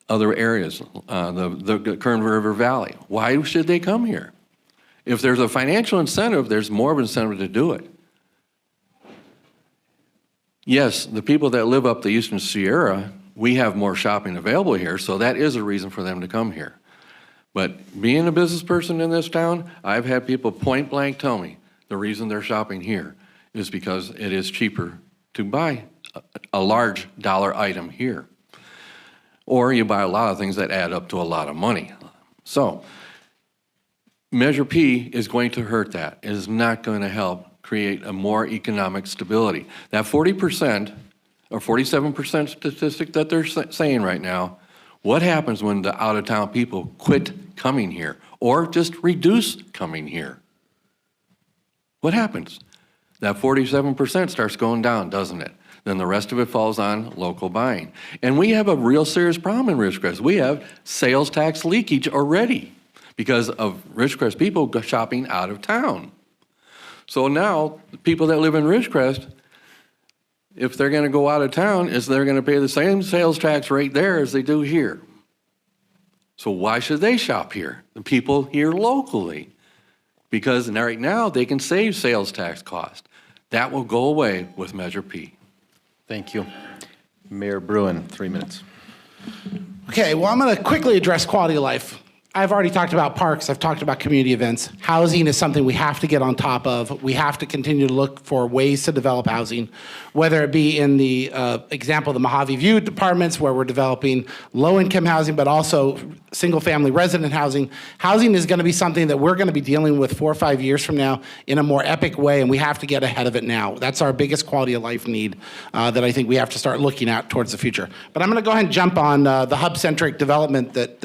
S5: other areas, the Kern River Valley, why should they come here? If there's a financial incentive, there's more of an incentive to do it. Yes, the people that live up the Eastern Sierra, we have more shopping available here, so that is a reason for them to come here. But being a business person in this town, I've had people point blank tell me the reason they're shopping here is because it is cheaper to buy a large dollar item here. Or you buy a lot of things that add up to a lot of money. So, Measure P is going to hurt that. It is not going to help create a more economic stability. That 40% or 47% statistic that they're saying right now, what happens when the out-of-town people quit coming here or just reduce coming here? What happens? That 47% starts going down, doesn't it? Then the rest of it falls on local buying. And we have a real serious problem in Ridgecrest. We have sales tax leakage already because of Ridgecrest people shopping out of town. So now, the people that live in Ridgecrest, if they're going to go out of town, they're going to pay the same sales tax rate there as they do here. So why should they shop here? The people here locally. Because right now, they can save sales tax cost. That will go away with Measure P.
S3: Thank you. Mayor Bruin, 3 minutes.
S4: Okay, well, I'm going to quickly address quality of life. I've already talked about parks. I've talked about community events. Housing is something we have to get on top of. We have to continue to look for ways to develop housing, whether it be in the example of the Mojave View departments where we're developing low-income housing, but also single-family resident housing. Housing is going to be something that we're going to be dealing with 4 or 5 years from now in a more epic way, and we have to get ahead of it now. That's our biggest quality of life need that I think we have to start looking at towards the future. But I'm going to go ahead and jump on the hub-centric development that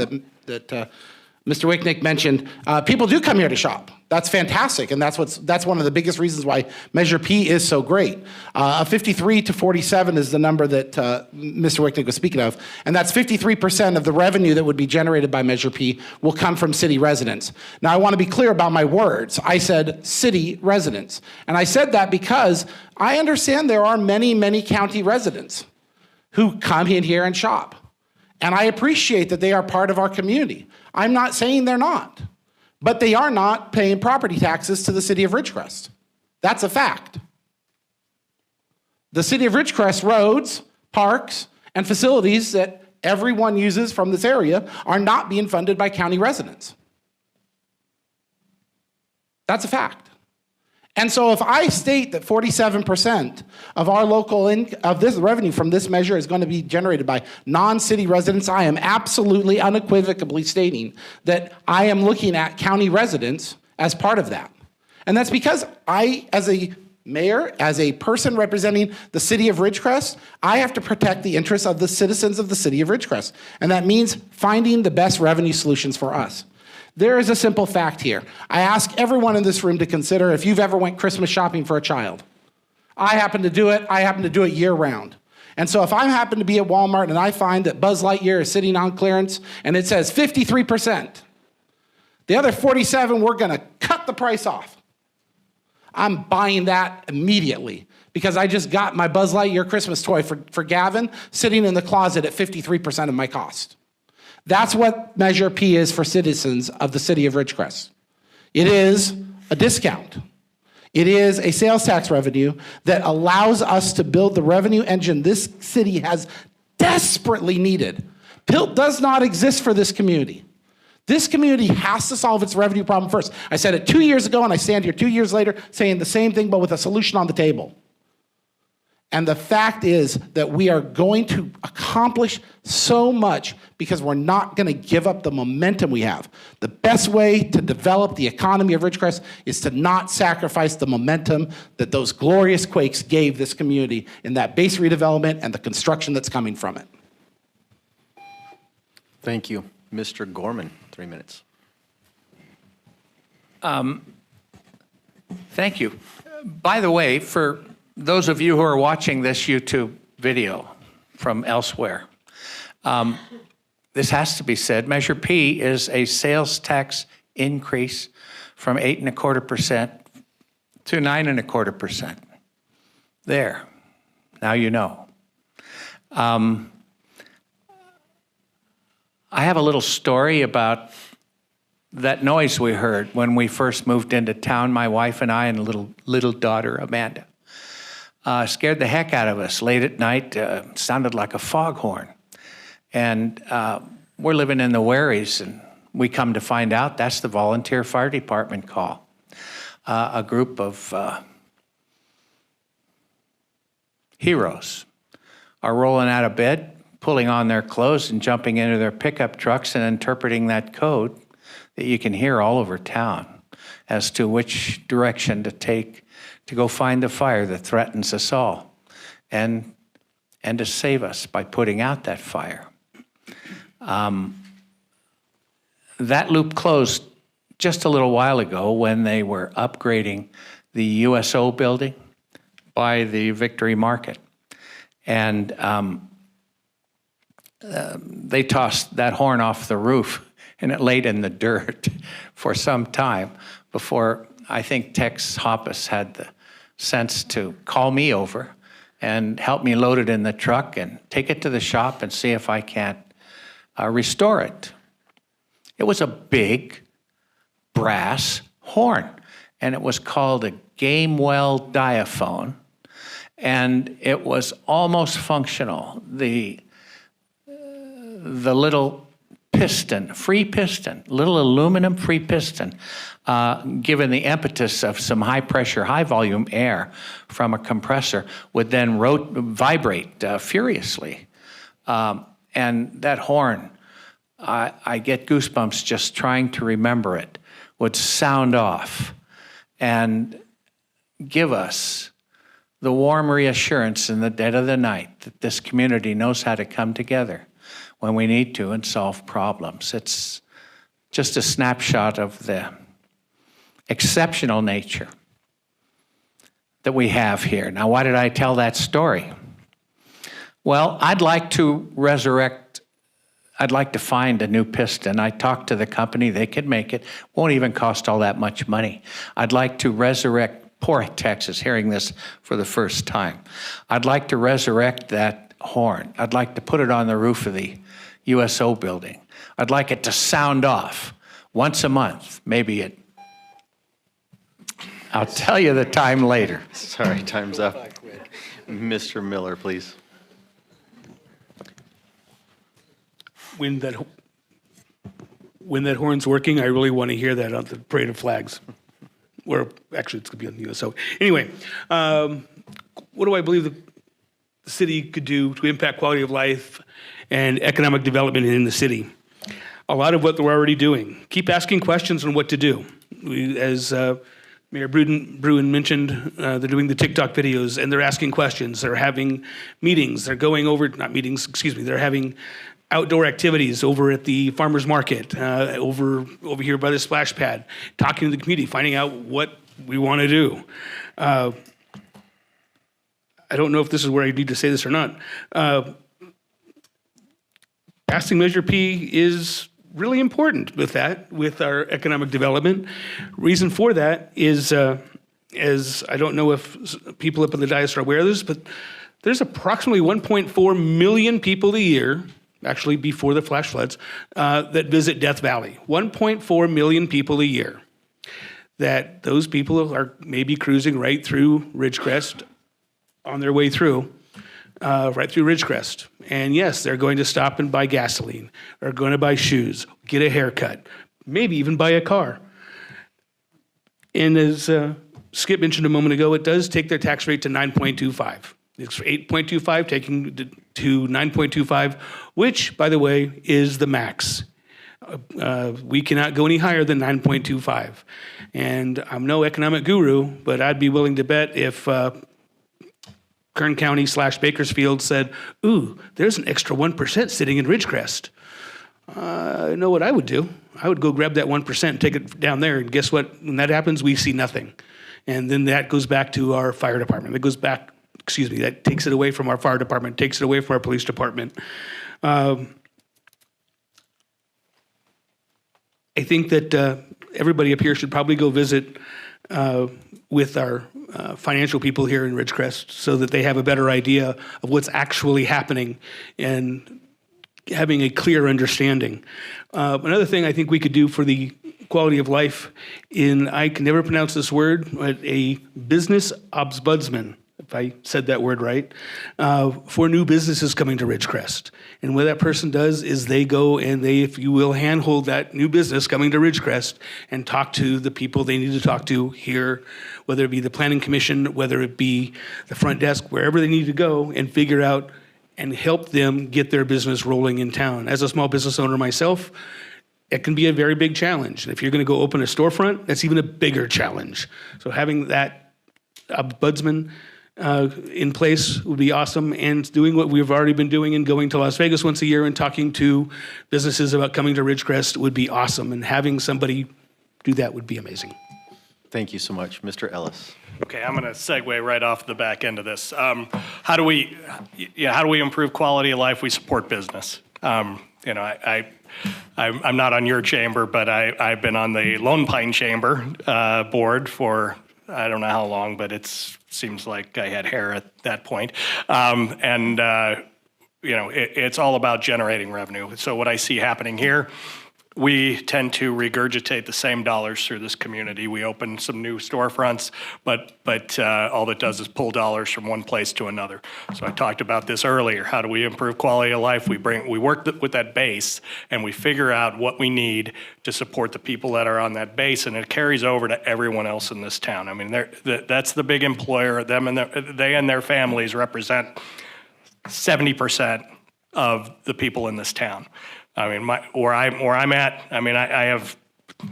S4: Mr. Wicknick mentioned. People do come here to shop. That's fantastic, and that's one of the biggest reasons why Measure P is so great. 53 to 47 is the number that Mr. Wicknick was speaking of, and that's 53% of the revenue that would be generated by Measure P will come from city residents. Now, I want to be clear about my words. I said city residents, and I said that because I understand there are many, many county residents who come in here and shop, and I appreciate that they are part of our community. I'm not saying they're not, but they are not paying property taxes to the city of Ridgecrest. That's a fact. The city of Ridgecrest roads, parks, and facilities that everyone uses from this area are not being funded by county residents. That's a fact. And so if I state that 47% of our of this revenue from this measure is going to be generated by non-city residents, I am absolutely unequivocally stating that I am looking at county residents as part of that. And that's because I, as a mayor, as a person representing the city of Ridgecrest, I have to protect the interests of the citizens of the city of Ridgecrest. And that means finding the best revenue solutions for us. There is a simple fact here. I ask everyone in this room to consider if you've ever went Christmas shopping for a child. I happen to do it. I happen to do it year round. And so if I happen to be at Walmart and I find that Buzz Lightyear is sitting on clearance and it says 53%, the other 47, we're gonna cut the price off. I'm buying that immediately because I just got my Buzz Lightyear Christmas toy for Gavin sitting in the closet at 53% of my cost. That's what Measure P is for citizens of the city of Ridgecrest. It is a discount. It is a sales tax revenue that allows us to build the revenue engine this city has desperately needed. PILT does not exist for this community. This community has to solve its revenue problem first. I said it 2 years ago, and I stand here 2 years later saying the same thing, but with a solution on the table. And the fact is that we are going to accomplish so much because we're not going to give up the momentum we have. The best way to develop the economy of Ridgecrest is to not sacrifice the momentum that those glorious quakes gave this community in that base redevelopment and the construction that's coming from it.
S3: Thank you. Mr. Gorman, 3 minutes.
S9: Thank you. By the way, for those of you who are watching this YouTube video from elsewhere, this has to be said. Measure P is a sales tax increase from 8.25% to 9.25%. There. Now you know. I have a little story about that noise we heard when we first moved into town, my wife and I and little daughter, Amanda. Scared the heck out of us late at night. Sounded like a foghorn. And we're living in the Wherries, and we come to find out that's the volunteer fire department call. A group of heroes are rolling out of bed, pulling on their clothes and jumping into their pickup trucks and interpreting that code that you can hear all over town as to which direction to take to go find the fire that threatens us all and to save us by putting out that fire. That loop closed just a little while ago when they were upgrading the USO building by the Victory Market. And they tossed that horn off the roof and it laid in the dirt for some time before I think Tex Hoppus had the sense to call me over and help me load it in the truck and take it to the shop and see if I can't restore it. It was a big brass horn, and it was called a Gamewell diaphone, and it was almost functional. The little piston, free piston, little aluminum free piston, given the impetus of some high pressure, high volume air from a compressor, would then vibrate furiously. And that horn, I get goosebumps just trying to remember it, would sound off and give us the warm reassurance in the dead of the night that this community knows how to come together when we need to and solve problems. It's just a snapshot of the exceptional nature that we have here. Now, why did I tell that story? Well, I'd like to find a new piston. I talked to the company, they could make it. Won't even cost all that much money. I'd like to resurrect, poor Texas, hearing this for the first time. I'd like to resurrect that horn. I'd like to put it on the roof of the USO building. I'd like it to sound off once a month, maybe I'll tell you the time later.
S3: Sorry, time's up. Mr. Miller, please.
S8: When that horn's working, I really want to hear that on the parade of flags. Or actually, it's going to be on the USO. Anyway, what do I believe the city could do to impact quality of life and economic development in the city? A lot of what we're already doing. Keep asking questions on what to do. As Mayor Bruin mentioned, they're doing the TikTok videos and they're asking questions. They're having meetings. They're going over, not meetings, excuse me, they're having outdoor activities over at the farmer's market, over here by the splash pad, talking to the community, finding out what we want to do. I don't know if this is where I need to say this or not. Passing Measure P is really important with that, with our economic development. Reason for that is, as I don't know if people up in the dais are aware of this, but there's approximately 1.4 million people a year, actually before the flash floods, that visit Death Valley. 1.4 million people a year. That those people are maybe cruising right through Ridgecrest on their way through, right through Ridgecrest. And yes, they're going to stop and buy gasoline, or going to buy shoes, get a haircut, maybe even buy a car. And as Skip mentioned a moment ago, it does take their tax rate to 9.25. It's 8.25 taking to 9.25, which, by the way, is the max. We cannot go any higher than 9.25. And I'm no economic guru, but I'd be willing to bet if Kern County / Bakersfield said, ooh, there's an extra 1% sitting in Ridgecrest. I know what I would do. I would go grab that 1% and take it down there, and guess what? When that happens, we see nothing. And then that goes back to our fire department. That goes back, that takes it away from our fire department, takes it away from our police department. I think that everybody up here should probably go visit with our financial people here in Ridgecrest so that they have a better idea of what's actually happening and having a clear understanding. Another thing I think we could do for the quality of life I can never pronounce this word, but a business ombudsman, if I said that word right, for new businesses coming to Ridgecrest. And what that person does is they go and they, if you will, handhold that new business coming to Ridgecrest and talk to the people they need to talk to here, whether it be the planning commission, whether it be the front desk, wherever they need to go, and figure out and help them get their business rolling in town. As a small business owner myself, it can be a very big challenge. And if you're going to go open a storefront, that's even a bigger challenge. So having that ombudsman in place would be awesome, and doing what we've already been doing and going to Las Vegas once a year and talking to businesses about coming to Ridgecrest would be awesome, and having somebody do that would be amazing.
S3: Thank you so much. Mr. Ellis.
S7: Okay, I'm going to segue right off the back end of this. How do we improve quality of life? We support business. I'm not on your chamber, but I've been on the Lone Pine Chamber board for I don't know how long, but it seems like I had hair at that point. It's all about generating revenue. So what I see happening here, we tend to regurgitate the same dollars through this community. We open some new storefronts, but all that does is pull dollars from one place to another. So I talked about this earlier. How do we improve quality of life? We work with that base, and we figure out what we need to support the people that are on that base, and it carries over to everyone else in this town. I mean, that's the big employer. They and their families represent 70% of the people in this town. I mean, where I'm at, I mean, I have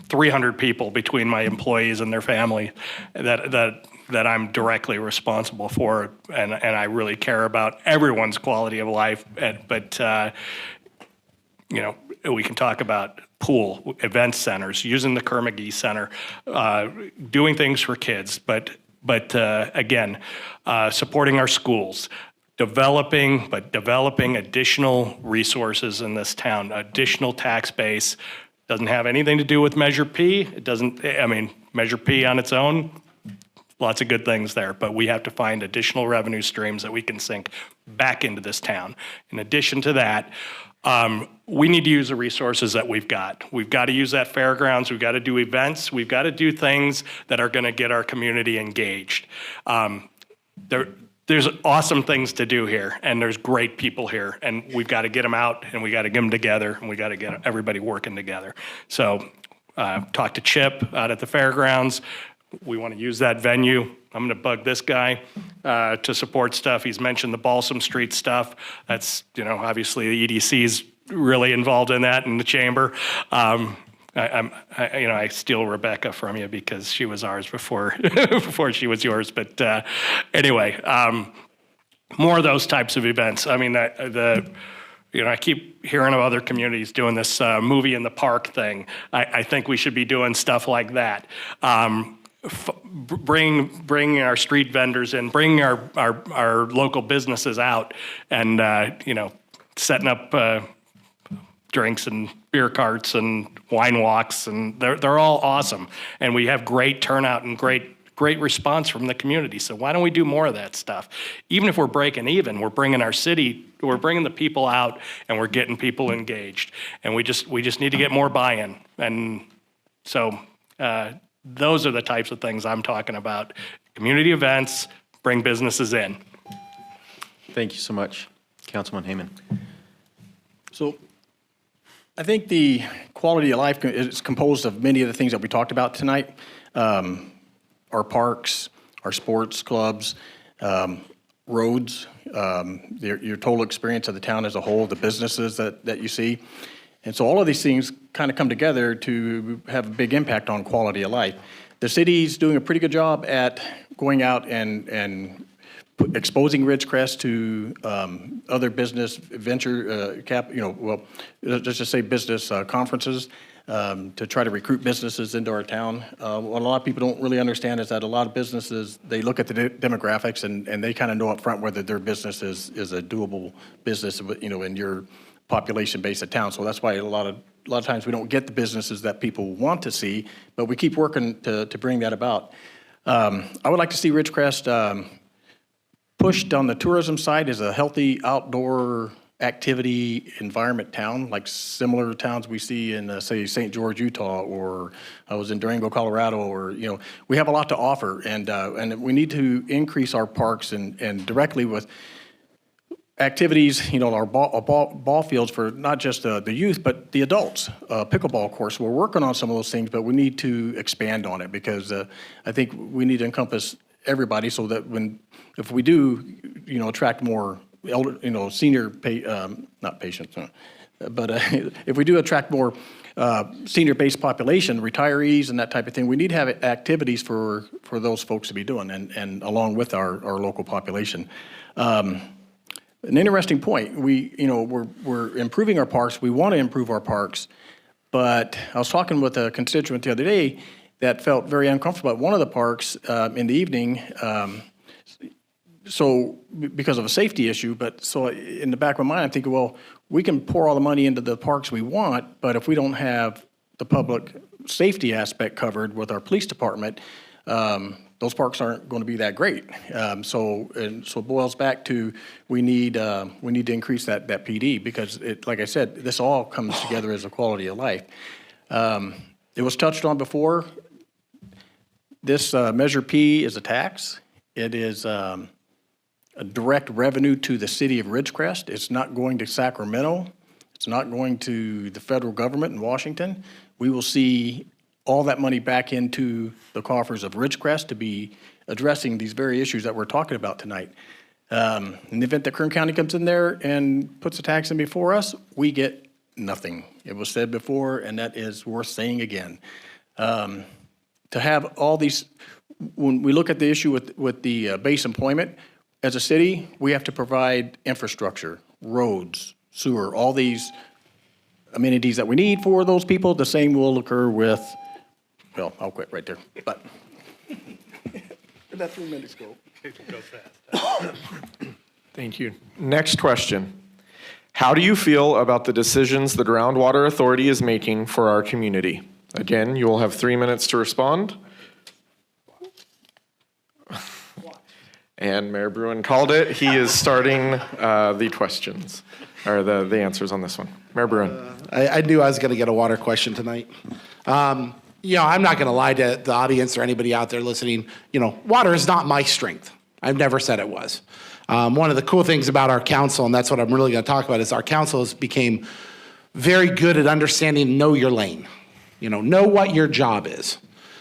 S7: 300 people between my employees and their family that I'm directly responsible for, and I really care about everyone's quality of life. But we can talk about pool, event centers, using the Kerr-McGee Center, doing things for kids, but again, supporting our schools. Developing additional resources in this town, additional tax base. Doesn't have anything to do with Measure P. Measure P on its own, lots of good things there, but we have to find additional revenue streams that we can sink back into this town. In addition to that, we need to use the resources that we've got. We've got to use that fairgrounds. We've got to do events. We've got to do things that are going to get our community engaged. There's awesome things to do here, and there's great people here, and we've got to get them out, and we got to get them together, and we got to get everybody working together. So talk to Chip out at the fairgrounds. We want to use that venue. I'm going to bug this guy to support stuff. He's mentioned the Balsam Street stuff. That's, obviously the EDC's really involved in that in the chamber. I steal Rebecca from you because she was ours before she was yours. But anyway, more of those types of events. I mean, I keep hearing of other communities doing this movie in the park thing. I think we should be doing stuff like that. bring our street vendors in, bring our local businesses out, and setting up drinks and beer carts and wine walks, and they're all awesome. And we have great turnout and great response from the community. So why don't we do more of that stuff? Even if we're breaking even, we're bringing the people out, and we're getting people engaged. And we just need to get more buy-in. And so those are the types of things I'm talking about. Community events, bring businesses in.
S3: Thank you so much, Councilman Heyman.
S6: So I think the quality of life is composed of many of the things that we talked about tonight. Our parks, our sports clubs, roads, your total experience of the town as a whole, the businesses that you see. And so all of these things kind of come together to have a big impact on quality of life. The city's doing a pretty good job at going out and exposing Ridgecrest to other business venture let's just say business conferences to try to recruit businesses into our town. What a lot of people don't really understand is that a lot of businesses, they look at the demographics and they kind of know up front whether their business is a doable business, in your population base of town. So that's why a lot of times we don't get the businesses that people want to see, but we keep working to bring that about. I would like to see Ridgecrest pushed on the tourism side as a healthy outdoor activity environment town, like similar towns we see in, say, St. George, Utah, or I was in Durango, Colorado, or, we have a lot to offer, and we need to increase our parks and directly with activities, our ball fields for not just the youth, but the adults. Pickleball course, we're working on some of those things, but we need to expand on it because I think we need to encompass everybody so that if we do, attract more elder, senior, not patients, but if we do attract more senior-based population, retirees and that type of thing, we need to have activities for those folks to be doing, and along with our local population. An interesting point. We're improving our parks. We want to improve our parks, but I was talking with a constituent the other day that felt very uncomfortable at one of the parks in the evening. So because of a safety issue, but so in the back of my mind, I'm thinking, well, we can pour all the money into the parks we want, but if we don't have the public safety aspect covered with our police department, those parks aren't going to be that great. So it boils back to we need to increase that PD because like I said, this all comes together as a quality of life. It was touched on before. This Measure P is a tax. It is a direct revenue to the city of Ridgecrest. It's not going to Sacramento. It's not going to the federal government in Washington. We will see all that money back into the coffers of Ridgecrest to be addressing these very issues that we're talking about tonight. In the event that Kern County comes in there and puts a tax in before us, we get nothing. It was said before, and that is worth saying again. To have all these, when we look at the issue with the base employment, as a city, we have to provide infrastructure, roads, sewer, all these amenities that we need for those people. The same will occur with, well, I'll quit right there, but that's 3 minutes ago.
S2: Thank you. Next question. How do you feel about the decisions the Groundwater Authority is making for our community? Again, you will have 3 minutes to respond. And Mayor Bruin called it. He is starting the questions, or the answers on this one. Mayor Bruin.
S4: I knew I was going to get a water question tonight. I'm not going to lie to the audience or anybody out there listening. Water is not my strength. I've never said it was. One of the cool things about our council, and that's what I'm really going to talk about, is our council has became very good at understanding, know your lane. Know what your job is.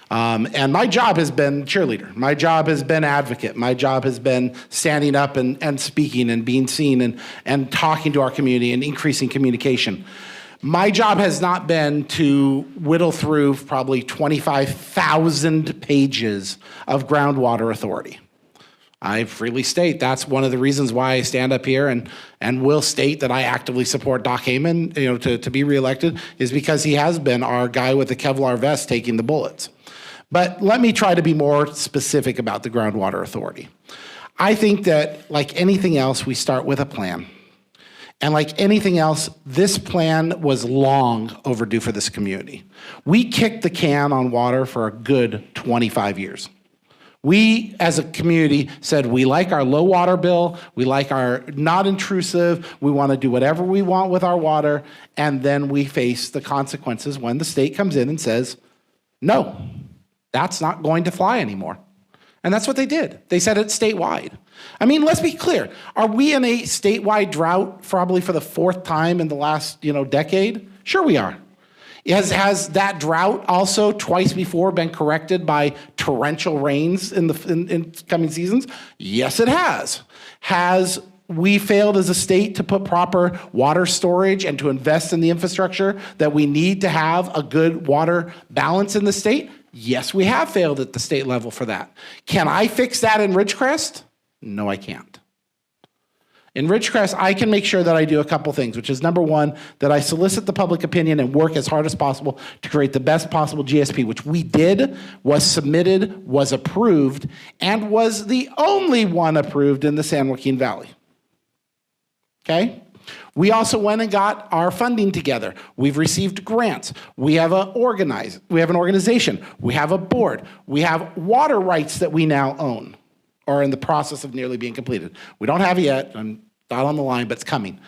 S4: And my job has been cheerleader. My job has been advocate. My job has been standing up and speaking and being seen and talking to our community and increasing communication. My job has not been to whittle through probably 25,000 pages of Groundwater Authority. I freely state that's one of the reasons why I stand up here and will state that I actively support Doc Heyman, to be reelected, is because he has been our guy with the Kevlar vest taking the bullets. But let me try to be more specific about the Groundwater Authority. I think that, like anything else, we start with a plan. And like anything else, this plan was long overdue for this community. We kicked the can on water for a good 25 years. We, as a community, said we like our low water bill, we like our not intrusive, we want to do whatever we want with our water, and then we face the consequences when the state comes in and says, no, that's not going to fly anymore. And that's what they did. They said it statewide. I mean, let's be clear. Are we in a statewide drought probably for the fourth time in the last, decade? Sure we are. Has that drought also twice before been corrected by torrential rains in coming seasons? Yes, it has. Has we failed as a state to put proper water storage and to invest in the infrastructure that we need to have a good water balance in the state? Yes, we have failed at the state level for that. Can I fix that in Ridgecrest? No, I can't. In Ridgecrest, I can make sure that I do a couple things, which is number one, that I solicit the public opinion and work as hard as possible to create the best possible GSP, which we did, was submitted, was approved, and was the only one approved in the San Joaquin Valley. Okay? We also went and got our funding together. We've received grants. We have an organization. We have a board. We have water rights that we now own, or in the process of nearly being completed. We don't have it yet. I'm not on the line, but it's coming.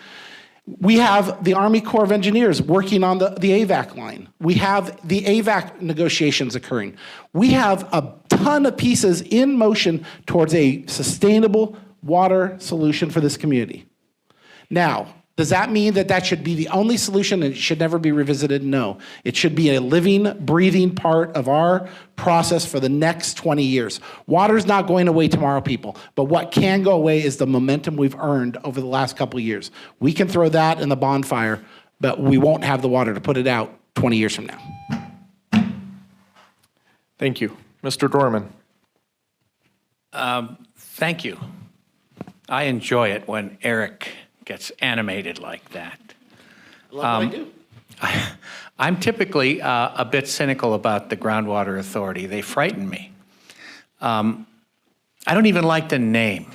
S4: We have the Army Corps of Engineers working on the AVAC line. We have the AVAC negotiations occurring. We have a ton of pieces in motion towards a sustainable water solution for this community. Now, does that mean that that should be the only solution and it should never be revisited? No. It should be a living, breathing part of our process for the next 20 years. Water's not going away tomorrow, people, but what can go away is the momentum we've earned over the last couple of years. We can throw that in the bonfire, but we won't have the water to put it out 20 years from now.
S2: Thank you. Mr. Dorman.
S9: Thank you. I enjoy it when Eric gets animated like that.
S4: I love what I do.
S9: I'm typically a bit cynical about the Groundwater Authority. They frighten me. I don't even like the name.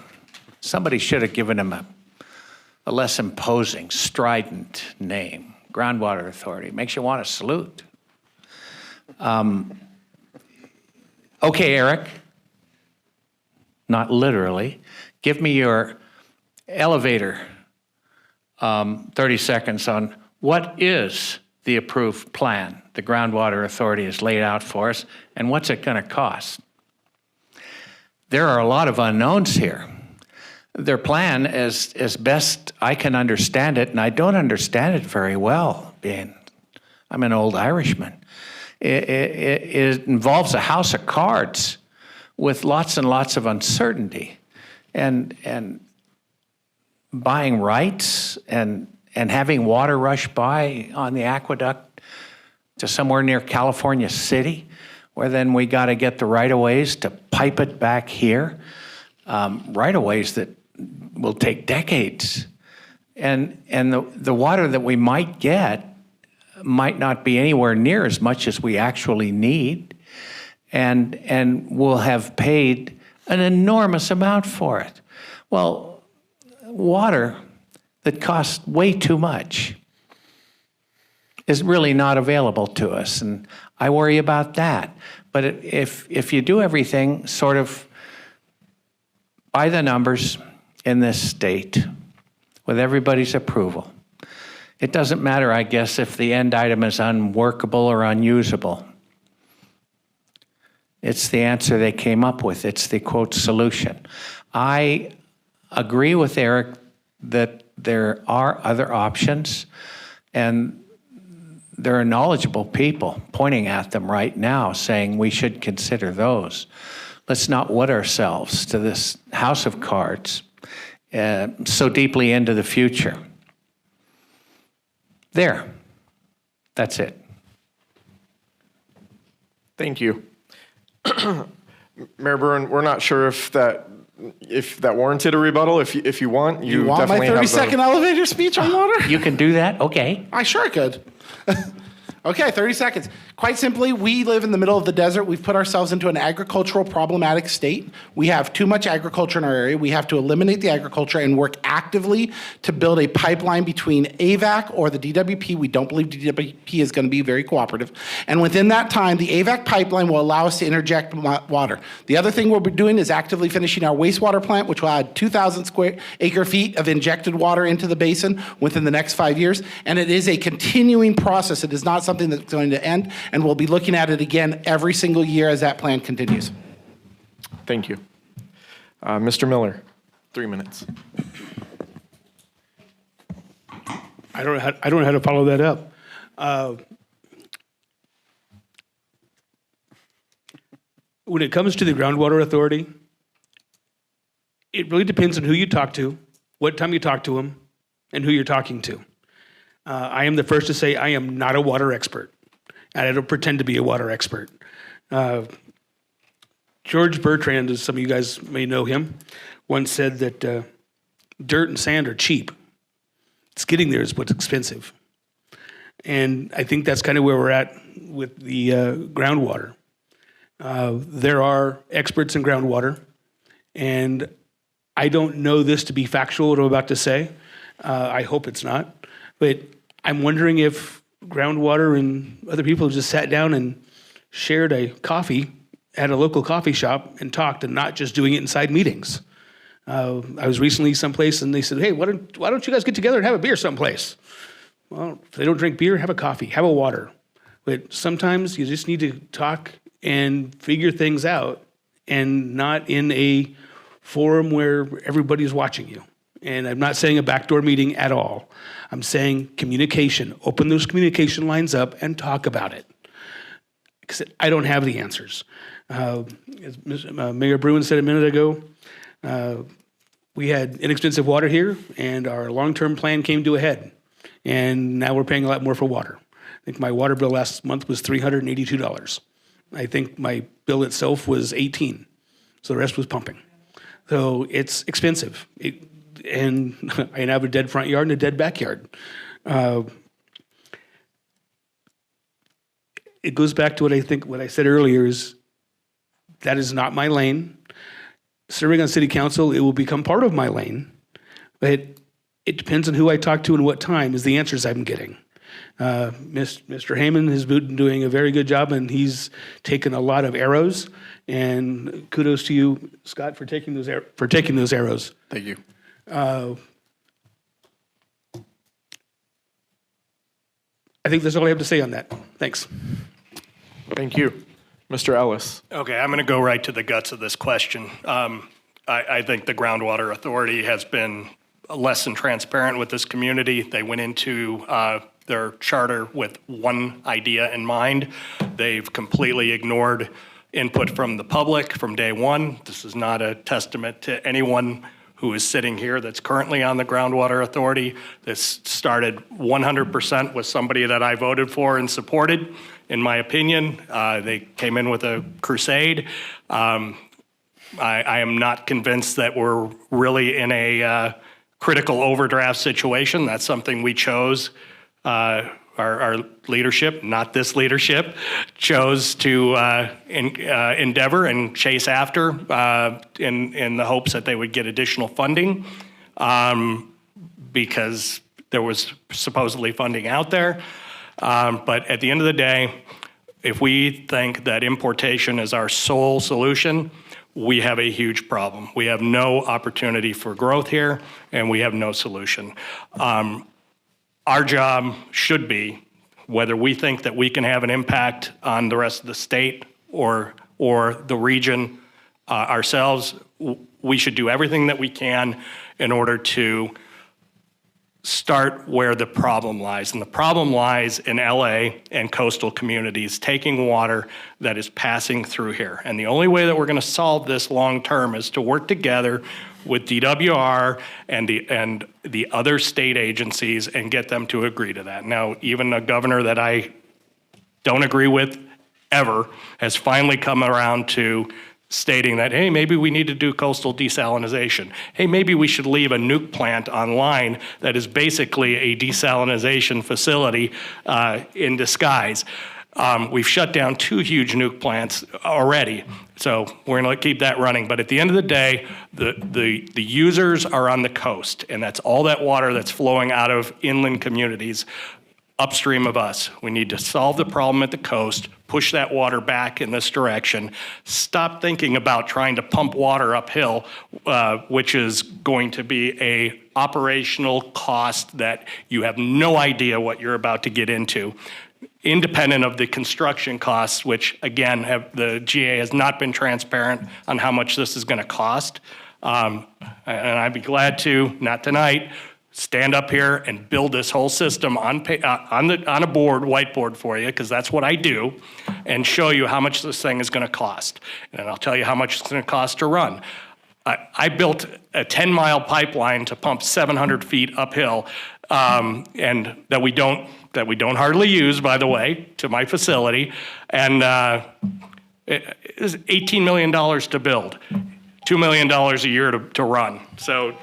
S9: Somebody should have given him a less imposing, strident name. Groundwater Authority. Makes you want to salute. Okay, Eric. Not literally. Give me your elevator 30 seconds on what is the approved plan the Groundwater Authority has laid out for us, and what's it going to cost? There are a lot of unknowns here. Their plan, as best I can understand it, and I don't understand it very well, I'm an old Irishman, it involves a house of cards with lots and lots of uncertainty, and buying rights and having water rush by on the aqueduct to somewhere near California City, where then we got to get the right-of-ways to pipe it back here, right-of-ways that will take decades. And the water that we might get might not be anywhere near as much as we actually need, and we'll have paid an enormous amount for it. Well, water that costs way too much is really not available to us, and I worry about that. But if you do everything sort of by the numbers in this state with everybody's approval, it doesn't matter, I guess, if the end item is unworkable or unusable. It's the answer they came up with. It's the, quote, solution. I agree with Eric that there are other options, and there are knowledgeable people pointing at them right now saying we should consider those. Let's not wood ourselves to this house of cards so deeply into the future. There. That's it.
S2: Thank you. Mayor Bruin, we're not sure if that warranted a rebuttal. If you want,
S4: You want my
S2: definitely have
S4: 30-second elevator speech on water?
S9: You can do that? Okay.
S4: I sure could. Okay, 30 seconds. Quite simply, we live in the middle of the desert. We've put ourselves into an agricultural problematic state. We have too much agriculture in our area. We have to eliminate the agriculture and work actively to build a pipeline between AVAC or the DWP. We don't believe DWP is going to be very cooperative. And within that time, the AVAC pipeline will allow us to interject water. The other thing we'll be doing is actively finishing our wastewater plant, which will add 2,000 square acre feet of injected water into the basin within the next 5 years. And it is a continuing process. It is not something that's going to end, and we'll be looking at it again every single year as that plan continues.
S2: Thank you. Mr. Miller, 3 minutes.
S8: I don't know how to follow that up. When it comes to the Groundwater Authority, it really depends on who you talk to, what time you talk to them, and who you're talking to. I am the first to say I am not a water expert, and I don't pretend to be a water expert. George Bertrand, as some of you guys may know him, once said that dirt and sand are cheap. It's getting there is what's expensive. And I think that's kind of where we're at with the groundwater. There are experts in groundwater, and I don't know this to be factual, what I'm about to say. I hope it's not. But I'm wondering if groundwater and other people just sat down and shared a coffee at a local coffee shop and talked, and not just doing it inside meetings. I was recently someplace and they said, hey, why don't you guys get together and have a beer someplace? Well, if they don't drink beer, have a coffee, have a water. But sometimes you just need to talk and figure things out, and not in a forum where everybody's watching you. And I'm not saying a backdoor meeting at all. I'm saying communication. Open those communication lines up and talk about it. Because I don't have the answers. As Mayor Bruin said a minute ago, we had inexpensive water here, and our long-term plan came to a head. And now we're paying a lot more for water. I think my water bill last month was $382. I think my bill itself was $18. So the rest was pumping. So it's expensive. And I have a dead front yard and a dead backyard. It goes back to what I said earlier is that is not my lane. Serving on city council, it will become part of my lane, but it depends on who I talk to and what time is the answers I'm getting. Mr. Heyman has been doing a very good job, and he's taken a lot of arrows. And kudos to you, Scott, for taking those arrows.
S6: Thank you.
S8: I think that's all I have to say on that. Thanks.
S2: Thank you. Mr. Ellis.
S7: Okay, I'm going to go right to the guts of this question. I think the Groundwater Authority has been less than transparent with this community. They went into their charter with one idea in mind. They've completely ignored input from the public from day one. This is not a testament to anyone who is sitting here that's currently on the Groundwater Authority. This started 100% with somebody that I voted for and supported, in my opinion. They came in with a crusade. I am not convinced that we're really in a critical overdraft situation. That's something we chose. Our leadership, not this leadership, chose to endeavor and chase after in the hopes that they would get additional funding because there was supposedly funding out there. But at the end of the day, if we think that importation is our sole solution, we have a huge problem. We have no opportunity for growth here, and we have no solution. Our job should be, whether we think that we can have an impact on the rest of the state or the region ourselves, we should do everything that we can in order to start where the problem lies. And the problem lies in LA and coastal communities taking water that is passing through here. And the only way that we're going to solve this long term is to work together with DWR and the other state agencies and get them to agree to that. Now, even a governor that I don't agree with ever has finally come around to stating that, hey, maybe we need to do coastal desalination. Hey, maybe we should leave a nuke plant online that is basically a desalination facility in disguise. We've shut down 2 huge nuke plants already, so we're going to keep that running. But at the end of the day, the users are on the coast, and that's all that water that's flowing out of inland communities upstream of us. We need to solve the problem at the coast, push that water back in this direction, stop thinking about trying to pump water uphill, which is going to be a operational cost that you have no idea what you're about to get into, independent of the construction costs, which again, the GA has not been transparent on how much this is going to cost. And I'd be glad to, not tonight, stand up here and build this whole system on a board, whiteboard for you, because that's what I do, and show you how much this thing is going to cost. And I'll tell you how much it's going to cost to run. I built a 10-mile pipeline to pump 700 feet uphill, and that we don't hardly use, by the way, to my facility, and it is $18 million to build, $2 million a year to run. So,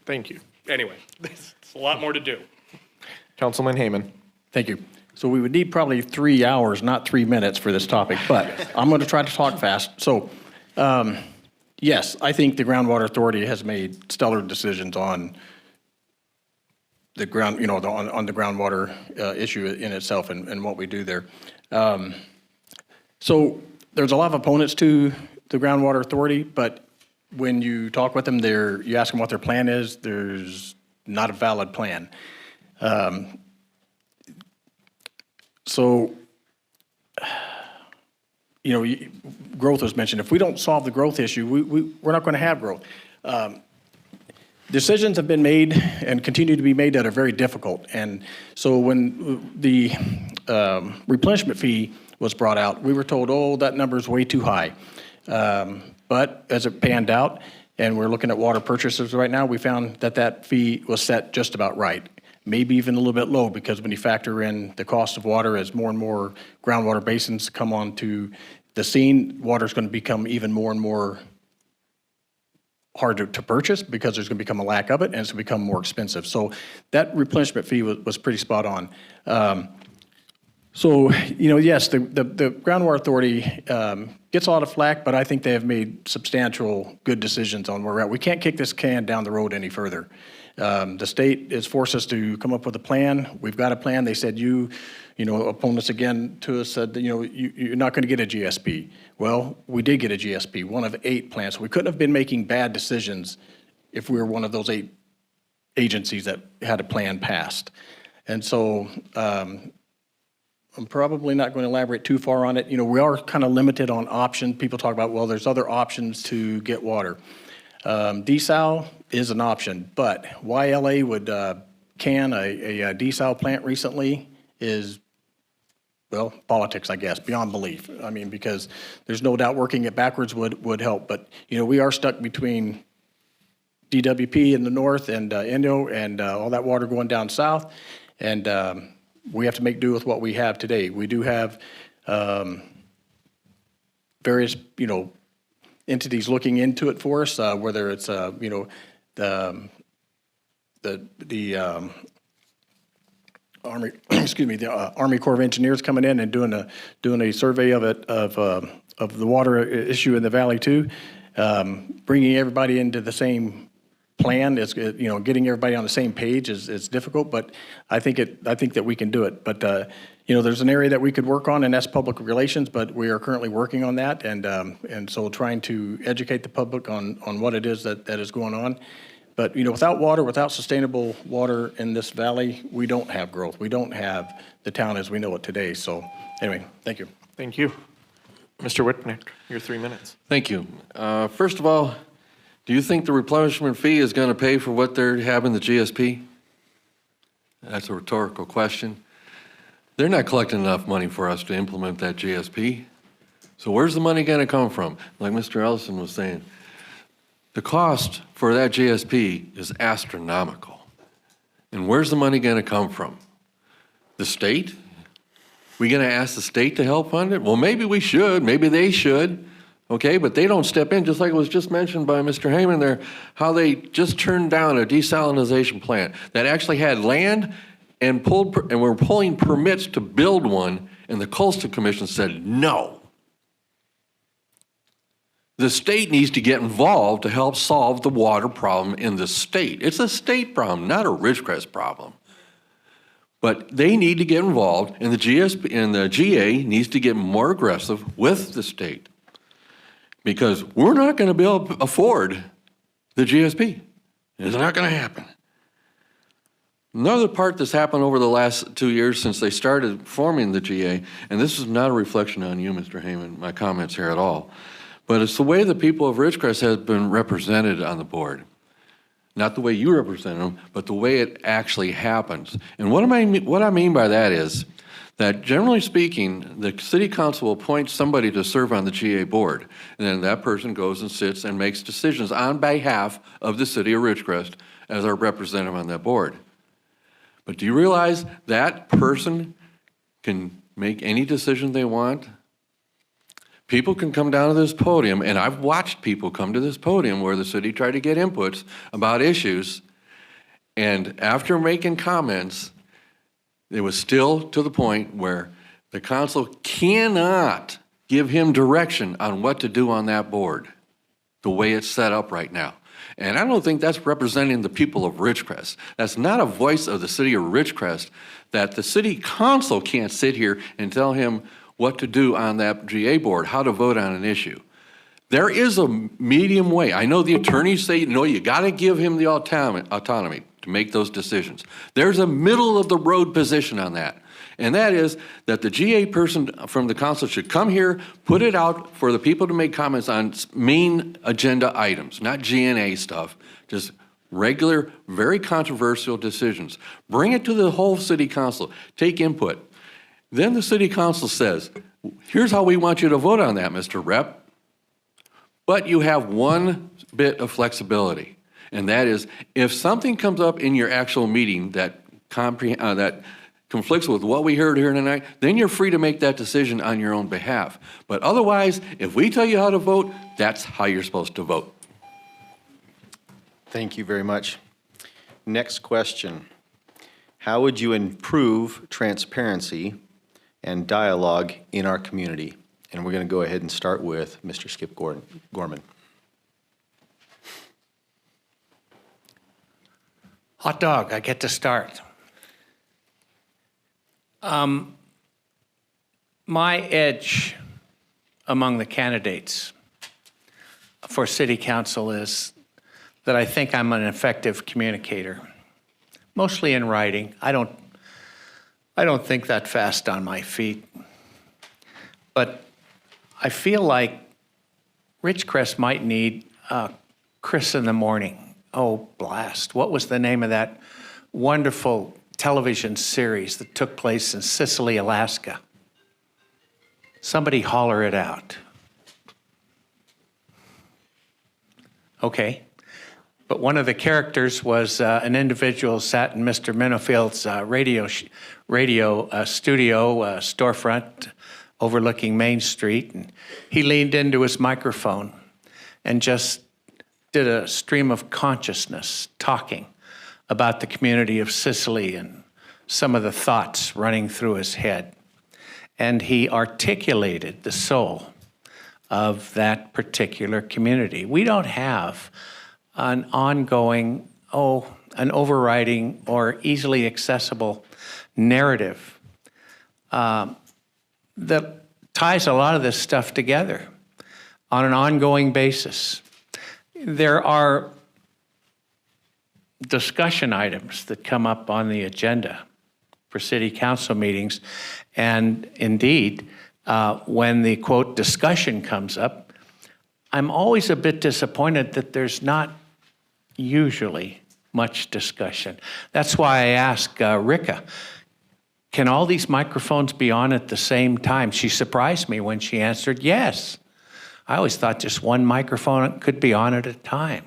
S2: Thank you.
S7: anyway, it's a lot more to do.
S2: Councilman Heyman.
S6: Thank you. So we would need probably 3 hours, not 3 minutes for this topic, but I'm going to try to talk fast. So, yes, I think the Groundwater Authority has made stellar decisions on the ground, on the groundwater issue in itself and what we do there. So there's a lot of opponents to the Groundwater Authority, but when you talk with them, you ask them what their plan is, there's not a valid plan. So, growth was mentioned. If we don't solve the growth issue, we're not going to have growth. Decisions have been made and continue to be made that are very difficult. And so when the replenishment fee was brought out, we were told, oh, that number is way too high. But as it panned out, and we're looking at water purchases right now, we found that fee was set just about right. Maybe even a little bit low, because when you factor in the cost of water as more and more groundwater basins come onto the scene, water is going to become even more and more hard to purchase, because there's going to become a lack of it, and it's going to become more expensive. So that replenishment fee was pretty spot on. Yes, the Groundwater Authority gets a lot of flack, but I think they have made substantial good decisions on where we're at. We can't kick this can down the road any further. The state has forced us to come up with a plan. We've got a plan. They said opponents again to us said that, you're not going to get a GSP. Well, we did get a GSP, one of 8 plants. We couldn't have been making bad decisions if we were one of those 8 agencies that had a plan passed. And so I'm probably not going to elaborate too far on it. We are kind of limited on options. People talk about, well, there's other options to get water. Desal is an option, but why LA would can a desal plant recently is, well, politics, I guess, beyond belief. I mean, because there's no doubt working it backwards would help. But, we are stuck between DWP in the north and Indo and all that water going down south. And we have to make do with what we have today. We do have various, entities looking into it for us, whether it's, the Army, the Army Corps of Engineers coming in and doing a survey of it, of the water issue in the valley too, bringing everybody into the same plan is, getting everybody on the same page is difficult, but I think that we can do it. But there's an area that we could work on, and that's public relations. But we are currently working on that, and so trying to educate the public on what it is that is going on. But without water, without sustainable water in this valley, we don't have growth. We don't have the town as we know it today. So anyway, thank you.
S2: Thank you. Mr. Whitnick, your 3 minutes.
S5: Thank you. First of all, do you think the replenishment fee is going to pay for what they have in the GSP? That's a rhetorical question. They're not collecting enough money for us to implement that GSP. So where's the money going to come from? Like Mr. Ellison was saying, the cost for that GSP is astronomical. And where's the money going to come from? The state? We going to ask the state to help fund it? Well, maybe we should. Maybe they should. okay? But they don't step in, just like it was just mentioned by Mr. Heyman there, how they just turned down a desalinization plant that actually had land and were pulling permits to build one, and the Coastal Commission said no. The state needs to get involved to help solve the water problem in the state. It's a state problem, not a Ridgecrest problem. But they need to get involved, and the GSP and the GA needs to get more aggressive with the state, because we're not going to be able to afford the GSP. It's not going to happen. Another part that's happened over the last 2 years since they started forming the GA, and this is not a reflection on you, Mr. Heyman, my comments here at all, but it's the way the people of Ridgecrest have been represented on the board. Not the way you represent them, but the way it actually happens. And what I mean by that is that generally speaking, the city council will appoint somebody to serve on the GA board, and then that person goes and sits and makes decisions on behalf of the city of Ridgecrest as our representative on that board. But do you realize that person can make any decision they want? People can come down to this podium, and I've watched people come to this podium where the city tried to get inputs about issues, and after making comments, it was still to the point where the council cannot give him direction on what to do on that board, the way it's set up right now. And I don't think that's representing the people of Ridgecrest. That's not a voice of the city of Ridgecrest, that the city council can't sit here and tell him what to do on that GA board, how to vote on an issue. There is a medium way. I know the attorneys say, no, you got to give him the autonomy to make those decisions. There's a middle of the road position on that. And that is that the GA person from the council should come here, put it out for the people to make comments on main agenda items, not GNA stuff, just regular, very controversial decisions. Bring it to the whole city council, take input. Then the city council says, here's how we want you to vote on that, Mr. Rep. But you have one bit of flexibility, and that is if something comes up in your actual meeting that conflicts with what we heard here tonight, then you're free to make that decision on your own behalf. But otherwise, if we tell you how to vote, that's how you're supposed to vote.
S3: Thank you very much. Next question. How would you improve transparency and dialogue in our community? And we're going to go ahead and start with Mr. Skip Gorman.
S9: Hot dog, I get to start. My edge among the candidates for city council is that I think I'm an effective communicator, mostly in writing. I don't think that fast on my feet, but I feel like Ridgecrest might need Chris in the Morning. Oh, blast. What was the name of that wonderful television series that took place in Sicily, Alaska? Somebody holler it out. Okay. But one of the characters was an individual sat in Mr. Minofield's radio studio storefront overlooking Main Street, and he leaned into his microphone and just did a stream of consciousness talking about the community of Sicily and some of the thoughts running through his head. And he articulated the soul of that particular community. We don't have an ongoing, an overriding or easily accessible narrative that ties a lot of this stuff together on an ongoing basis. There are discussion items that come up on the agenda for city council meetings, and indeed, when the, quote, discussion comes up, I'm always a bit disappointed that there's not usually much discussion. That's why I asked Rika, can all these microphones be on at the same time? She surprised me when she answered yes. I always thought just one microphone could be on at a time.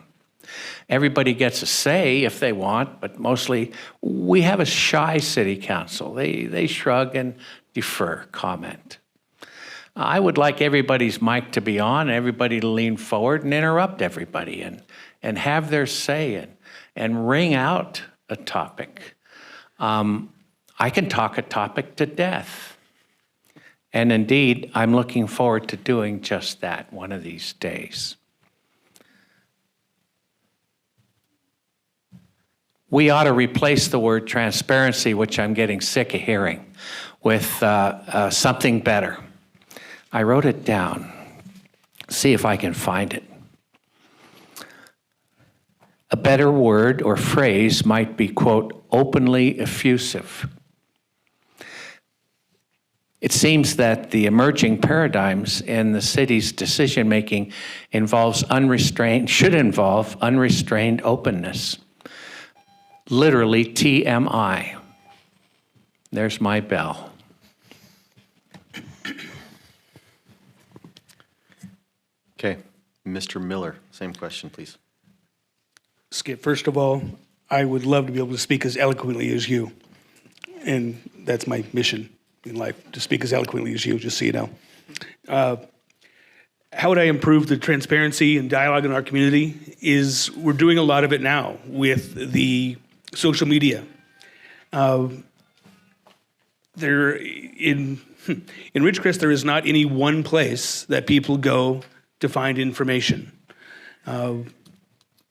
S9: Everybody gets a say if they want, but mostly we have a shy city council. They shrug and defer comment. I would like everybody's mic to be on, everybody to lean forward and interrupt everybody and have their say and ring out a topic. I can talk a topic to death. And indeed, I'm looking forward to doing just that one of these days. We ought to replace the word transparency, which I'm getting sick of hearing, with something better. I wrote it down. See if I can find it. A better word or phrase might be, quote, openly effusive. It seems that the emerging paradigms in the city's decision-making should involve unrestrained openness. Literally TMI. There's my bell.
S3: Okay, Mr. Miller, same question, please.
S8: Skip, first of all, I would love to be able to speak as eloquently as you. And that's my mission in life, to speak as eloquently as you, just so you know. How would I improve the transparency and dialogue in our community is we're doing a lot of it now with the social media. There in Ridgecrest, there is not any one place that people go to find information.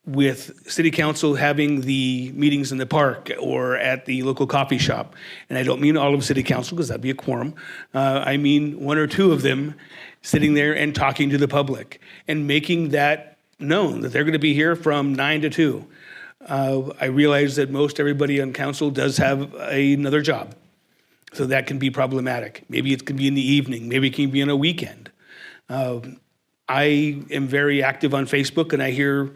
S8: With city council having the meetings in the park or at the local coffee shop, and I don't mean all of city council because that'd be a quorum. I mean one or two of them sitting there and talking to the public and making that known that they're going to be here from 9 to 2. I realize that most everybody on council does have another job, so that can be problematic. Maybe it can be in the evening, maybe it can be on a weekend. I am very active on Facebook and I hear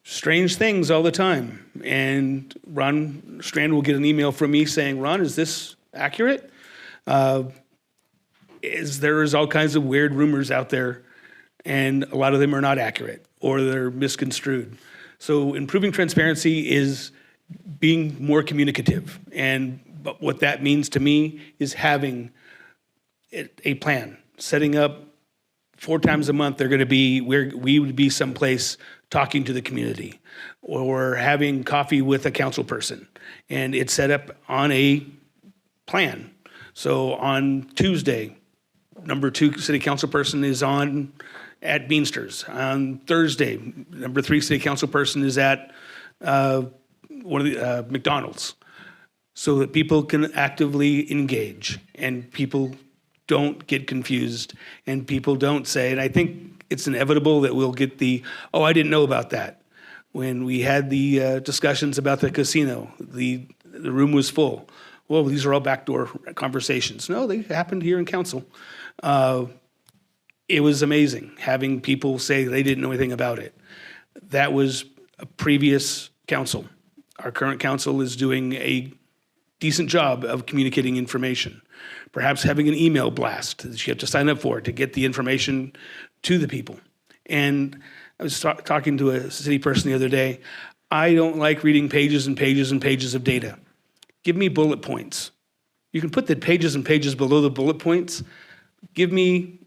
S8: strange things all the time. And Ron Strand will get an email from me saying, Ron, is this accurate? There is all kinds of weird rumors out there, and a lot of them are not accurate or they're misconstrued. So improving transparency is being more communicative. But what that means to me is having a plan, setting up 4 times a month, they're going to be where we would be someplace talking to the community or having coffee with a council person. And it's set up on a plan. So on Tuesday, number 2 city council person is on at Beansters. On Thursday, number 3 city council person is at one of the McDonald's, so that people can actively engage and people don't get confused and people don't say, and I think it's inevitable that we'll get oh, I didn't know about that. When we had the discussions about the casino, the room was full. Well, these are all backdoor conversations. No, they happened here in council. It was amazing having people say they didn't know anything about it. That was a previous council. Our current council is doing a decent job of communicating information. Perhaps having an email blast that you have to sign up for to get the information to the people. And I was talking to a city person the other day. I don't like reading pages and pages and pages of data. Give me bullet points. You can put the pages and pages below the bullet points. Give me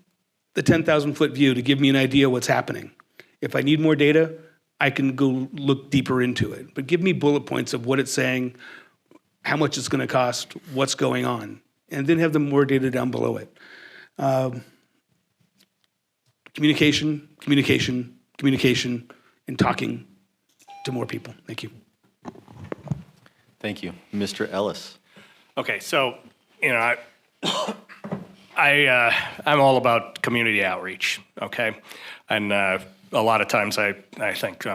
S8: the 10,000-foot view to give me an idea what's happening. If I need more data, I can go look deeper into it. But give me bullet points of what it's saying, how much it's going to cost, what's going on, and then have the more data down below it. Communication, communication, communication, and talking to more people. Thank you.
S3: Thank you. Mr. Ellis.
S7: Okay, so, I'm all about community outreach, okay? And a lot of times I think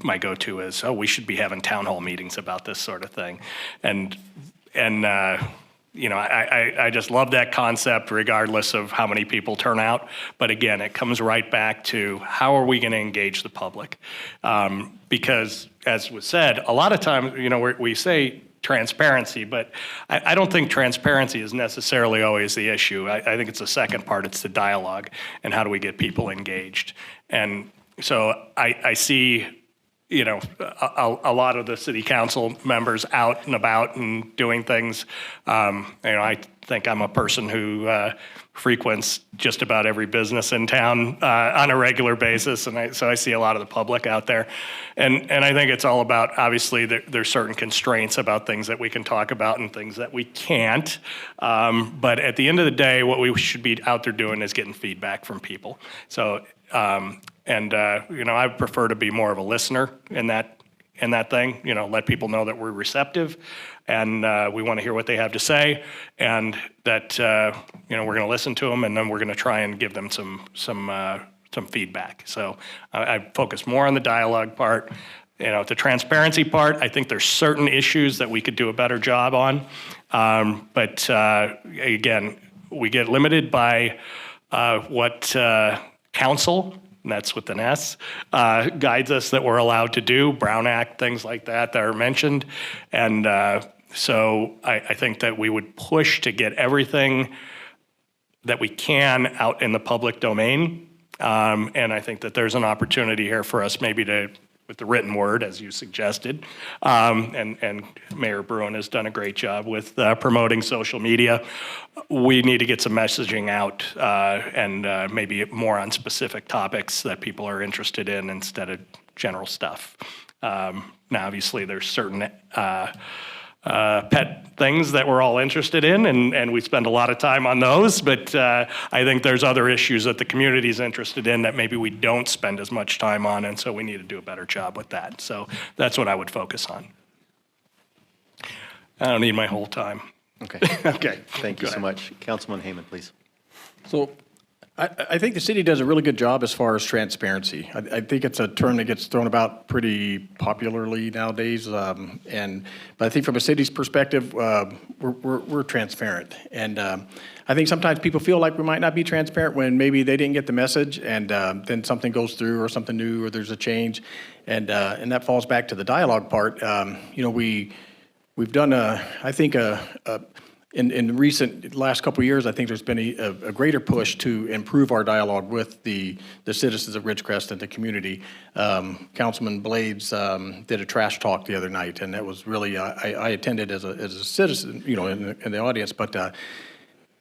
S7: my go-to is, we should be having town hall meetings about this sort of thing. And I just love that concept regardless of how many people turn out. But again, it comes right back to how are we going to engage the public? Because as was said, a lot of times, we say transparency, but I don't think transparency is necessarily always the issue. I think it's the second part, it's the dialogue and how do we get people engaged. And so I see a lot of the city council members out and about and doing things. I think I'm a person who frequents just about every business in town on a regular basis, and so I see a lot of the public out there. And I think it's all about, obviously, there's certain constraints about things that we can talk about and things that we can't. But at the end of the day, what we should be out there doing is getting feedback from people. So, I prefer to be more of a listener in that thing, let people know that we're receptive and we want to hear what they have to say, and that we're going to listen to them, and then we're going to try and give them some feedback. So I focus more on the dialogue part. The transparency part, I think there's certain issues that we could do a better job on, but again, we get limited by what council, and that's with an S, guides us that we're allowed to do, Brown Act, things like that are mentioned. And so I think that we would push to get everything that we can out in the public domain. And I think that there's an opportunity here for us maybe to, with the written word, as you suggested, and Mayor Bruin has done a great job with promoting social media. We need to get some messaging out and maybe more on specific topics that people are interested in instead of general stuff. Now, obviously, there's certain pet things that we're all interested in, and we spend a lot of time on those, but I think there's other issues that the community is interested in that maybe we don't spend as much time on, and so we need to do a better job with that. So that's what I would focus on. I don't need my whole time.
S3: Okay.
S7: Okay.
S3: Thank you so much. Councilman Heyman, please.
S6: So I think the city does a really good job as far as transparency. I think it's a term that gets thrown about pretty popularly nowadays, but I think from a city's perspective, we're transparent. And I think sometimes people feel like we might not be transparent when maybe they didn't get the message, and then something goes through or something new or there's a change, and that falls back to the dialogue part. We've done in recent last couple of years, I think there's been a greater push to improve our dialogue with the citizens of Ridgecrest and the community. Councilman Blades did a trash talk the other night, and that was really I attended as a citizen, in the audience, but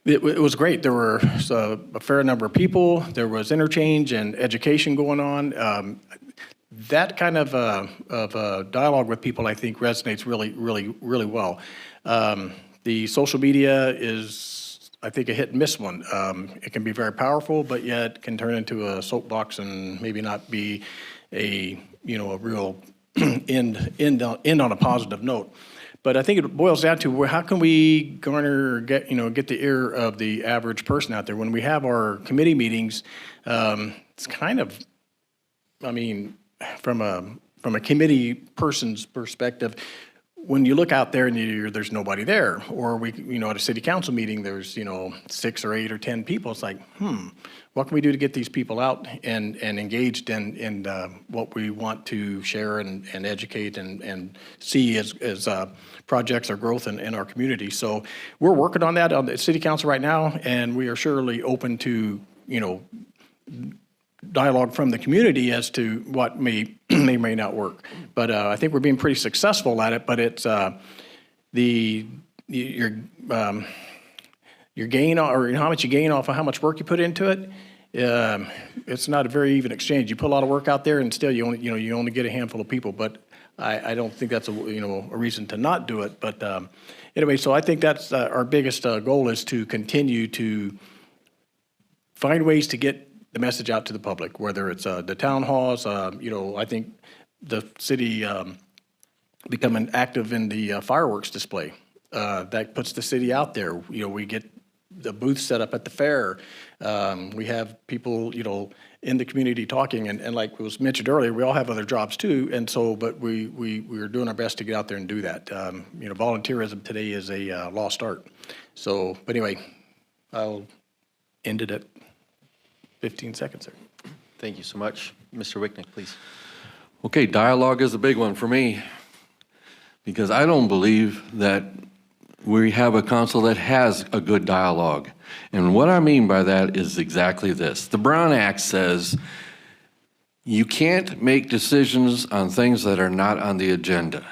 S6: it was great. There were a fair number of people. There was interchange and education going on. That kind of dialogue with people, I think, resonates really, really, really well. The social media is, I think, a hit and miss one. It can be very powerful, but yet can turn into a soapbox and maybe not be a real end on a positive note. But I think it boils down to how can we get the ear of the average person out there when we have our committee meetings. It's kind of, from a committee person's perspective, when you look out there and there's nobody there, or at a city council meeting, there's 6 or 8 or 10 people. It's like, what can we do to get these people out and engaged in what we want to share and educate and see as projects or growth in our community. So we're working on that on the city council right now, and we are surely open to dialogue from the community as to what may not work. But I think we're being pretty successful at it, but it's your gain, or how much you gain off of how much work you put into it. It's not a very even exchange. You put a lot of work out there, and still you only get a handful of people. But I don't think that's a reason to not do it. But anyway, so I think that's our biggest goal is to continue to find ways to get the message out to the public, whether it's the town halls. I think the city becoming active in the fireworks display. That puts the city out there. We get the booth set up at the fair. We have people, in the community talking, and like was mentioned earlier, we all have other jobs too, and so, but we're doing our best to get out there and do that. Volunteerism today is a lost art. So, but anyway, I'll end it at 15 seconds there.
S3: Thank you so much. Mr. Wicknick, please.
S5: Okay, dialogue is a big one for me, because I don't believe that we have a council that has a good dialogue. And what I mean by that is exactly this. The Brown Act says You can't make decisions on things that are not on the agenda.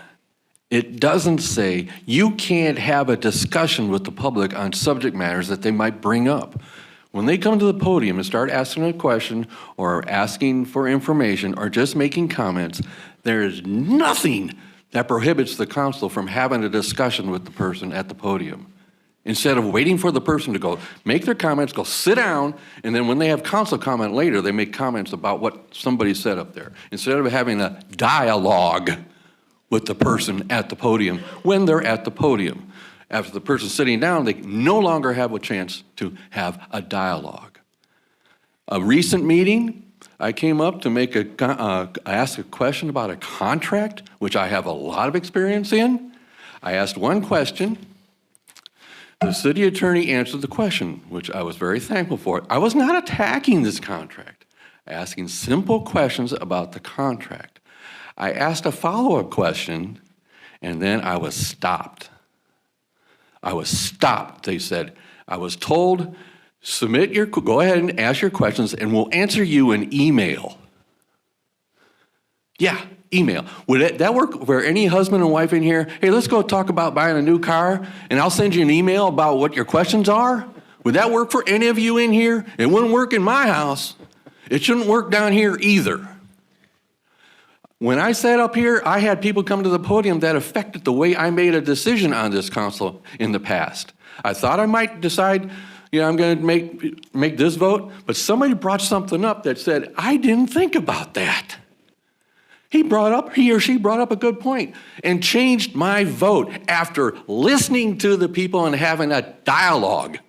S5: It doesn't say you can't have a discussion with the public on subject matters that they might bring up. When they come to the podium and start asking a question or asking for information or just making comments, there is nothing that prohibits the council from having a discussion with the person at the podium. Instead of waiting for the person to go make their comments, go sit down, and then when they have council comment later, they make comments about what somebody said up there. Instead of having a dialogue with the person at the podium when they're at the podium. After the person's sitting down, they no longer have a chance to have a dialogue. A recent meeting, I came up to make ask a question about a contract, which I have a lot of experience in. I asked one question. The city attorney answered the question, which I was very thankful for. I was not attacking this contract, asking simple questions about the contract. I asked a follow-up question, and then I was stopped. They said, I was told, go ahead and ask your questions, and we'll answer you in email. Yeah, email. Would that work for any husband and wife in here? Hey, let's go talk about buying a new car, and I'll send you an email about what your questions are. Would that work for any of you in here? It wouldn't work in my house. It shouldn't work down here either. When I sat up here, I had people come to the podium that affected the way I made a decision on this council in the past. I thought I might decide, I'm going to make this vote, but somebody brought something up that said, I didn't think about that. He or she brought up a good point and changed my vote after listening to the people and having a dialogue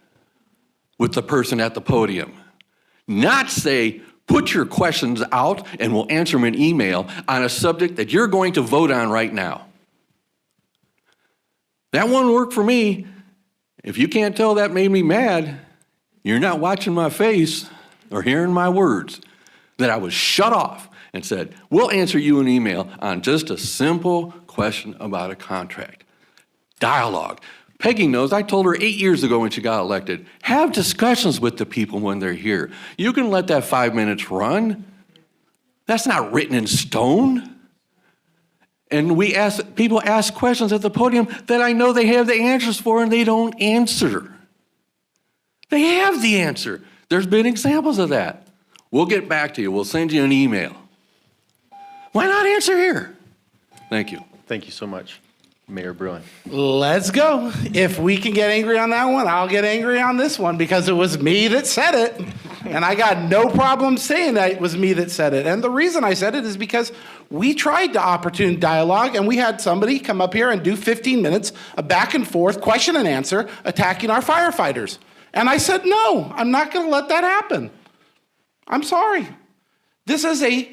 S5: with the person at the podium. Not say, put your questions out and we'll answer them in email on a subject that you're going to vote on right now. That won't work for me. If you can't tell that made me mad, you're not watching my face or hearing my words. That I was shut off and said, we'll answer you an email on just a simple question about a contract. Dialogue. Peggy knows, I told her 8 years ago when she got elected, have discussions with the people when they're here. You can let that 5 minutes run. That's not written in stone. And people ask questions at the podium that I know they have the answers for and they don't answer. They have the answer. There's been examples of that. We'll get back to you. We'll send you an email. Why not answer here? Thank you.
S3: Thank you so much, Mayor Bruin.
S4: Let's go. If we can get angry on that one, I'll get angry on this one because it was me that said it. And I got no problem saying that it was me that said it. And the reason I said it is because we tried the opportune dialogue and we had somebody come up here and do 15 minutes of back and forth, question and answer, attacking our firefighters. And I said, no, I'm not going to let that happen. I'm sorry. This is an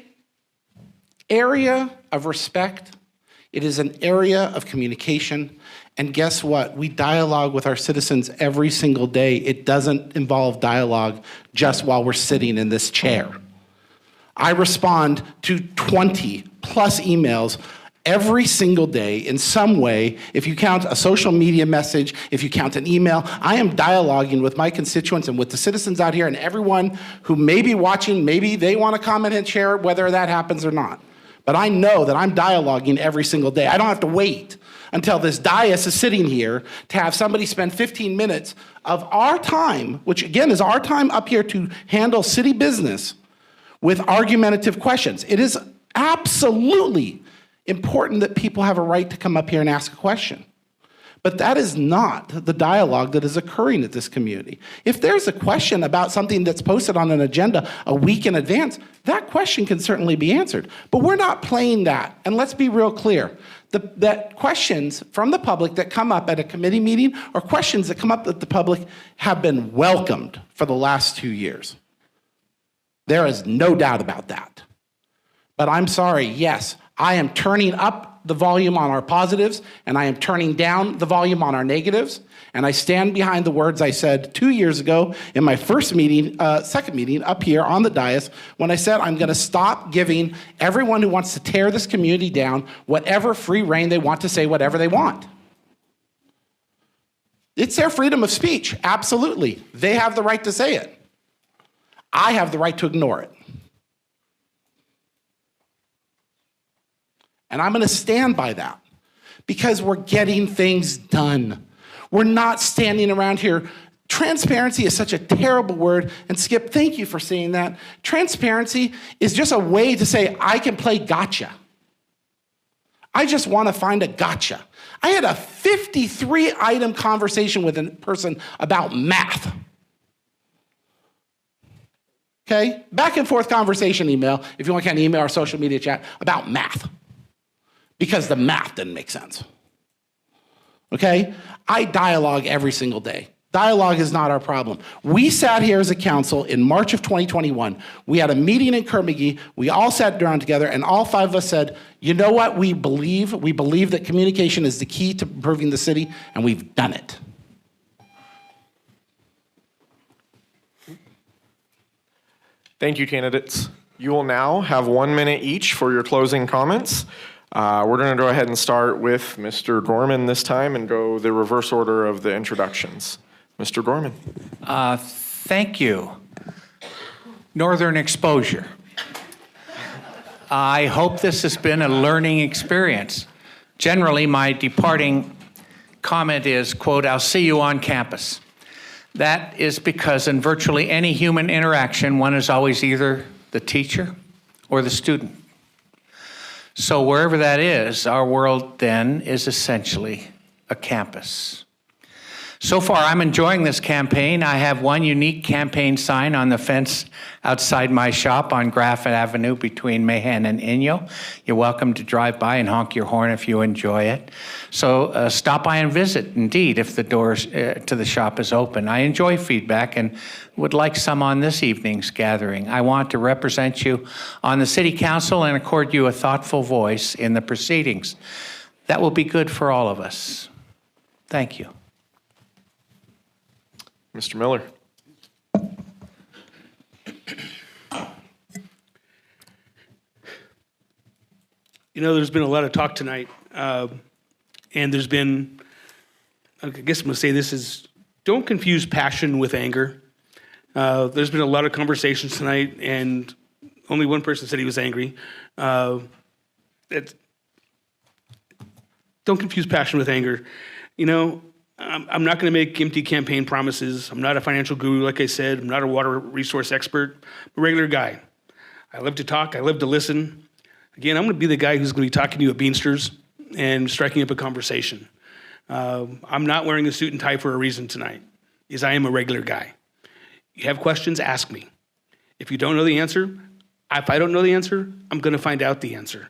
S4: area of respect. It is an area of communication. And guess what? We dialogue with our citizens every single day. It doesn't involve dialogue just while we're sitting in this chair. I respond to 20 plus emails every single day in some way. If you count a social media message, if you count an email, I am dialoguing with my constituents and with the citizens out here and everyone who may be watching, maybe they want to comment and share whether that happens or not. But I know that I'm dialoguing every single day. I don't have to wait until this dais is sitting here to have somebody spend 15 minutes of our time, which again is our time up here to handle city business, with argumentative questions. It is absolutely important that people have a right to come up here and ask a question. But that is not the dialogue that is occurring at this community. If there's a question about something that's posted on an agenda a week in advance, that question can certainly be answered. But we're not playing that. And let's be real clear. That questions from the public that come up at a committee meeting or questions that come up at the public have been welcomed for the last 2 years. There is no doubt about that. But I'm sorry, yes, I am turning up the volume on our positives, and I am turning down the volume on our negatives, and I stand behind the words I said 2 years ago in my second meeting up here on the dais, when I said I'm gonna stop giving everyone who wants to tear this community down whatever free reign they want to say whatever they want. It's their freedom of speech, absolutely. They have the right to say it. I have the right to ignore it. And I'm going to stand by that because we're getting things done. We're not standing around here. Transparency is such a terrible word. And Skip, thank you for saying that. Transparency is just a way to say, I can play gotcha. I just want to find a gotcha. I had a 53-item conversation with a person about math. Okay? Back and forth conversation email, if you want to email or social media chat, about math. Because the math didn't make sense. Okay? I dialogue every single day. Dialogue is not our problem. We sat here as a council in March of 2021. We had a meeting in Kerr-McGee. We all sat down together, and all 5 of us said, you know what we believe? We believe that communication is the key to improving the city, and we've done it.
S2: Thank you, candidates. You will now have 1 minute each for your closing comments. We're going to go ahead and start with Mr. Gorman this time and go the reverse order of the introductions. Mr. Gorman.
S9: Thank you. Northern exposure. I hope this has been a learning experience. Generally, my departing comment is, quote, I'll see you on campus. That is because in virtually any human interaction, one is always either the teacher or the student. So wherever that is, our world then is essentially a campus. So far, I'm enjoying this campaign. I have one unique campaign sign on the fence outside my shop on Graff Avenue between Mahan and Inyo. You're welcome to drive by and honk your horn if you enjoy it. So stop by and visit, indeed, if the doors to the shop is open. I enjoy feedback and would like some on this evening's gathering. I want to represent you on the City Council and accord you a thoughtful voice in the proceedings. That will be good for all of us. Thank you.
S2: Mr. Miller.
S8: You know, there's been a lot of talk tonight, and there's been, I guess I'm going to say this is, don't confuse passion with anger. There's been a lot of conversations tonight, and only one person said he was angry. Don't confuse passion with anger. You know, I'm not going to make empty campaign promises. I'm not a financial guru, like I said. I'm not a water resource expert. I'm a regular guy. I love to talk. I love to listen. Again, I'm going to be the guy who's going to be talking to you at Beansters and striking up a conversation. I'm not wearing a suit and tie for a reason tonight, is I am a regular guy. You have questions, ask me. If you don't know the answer, if I don't know the answer, I'm going to find out the answer.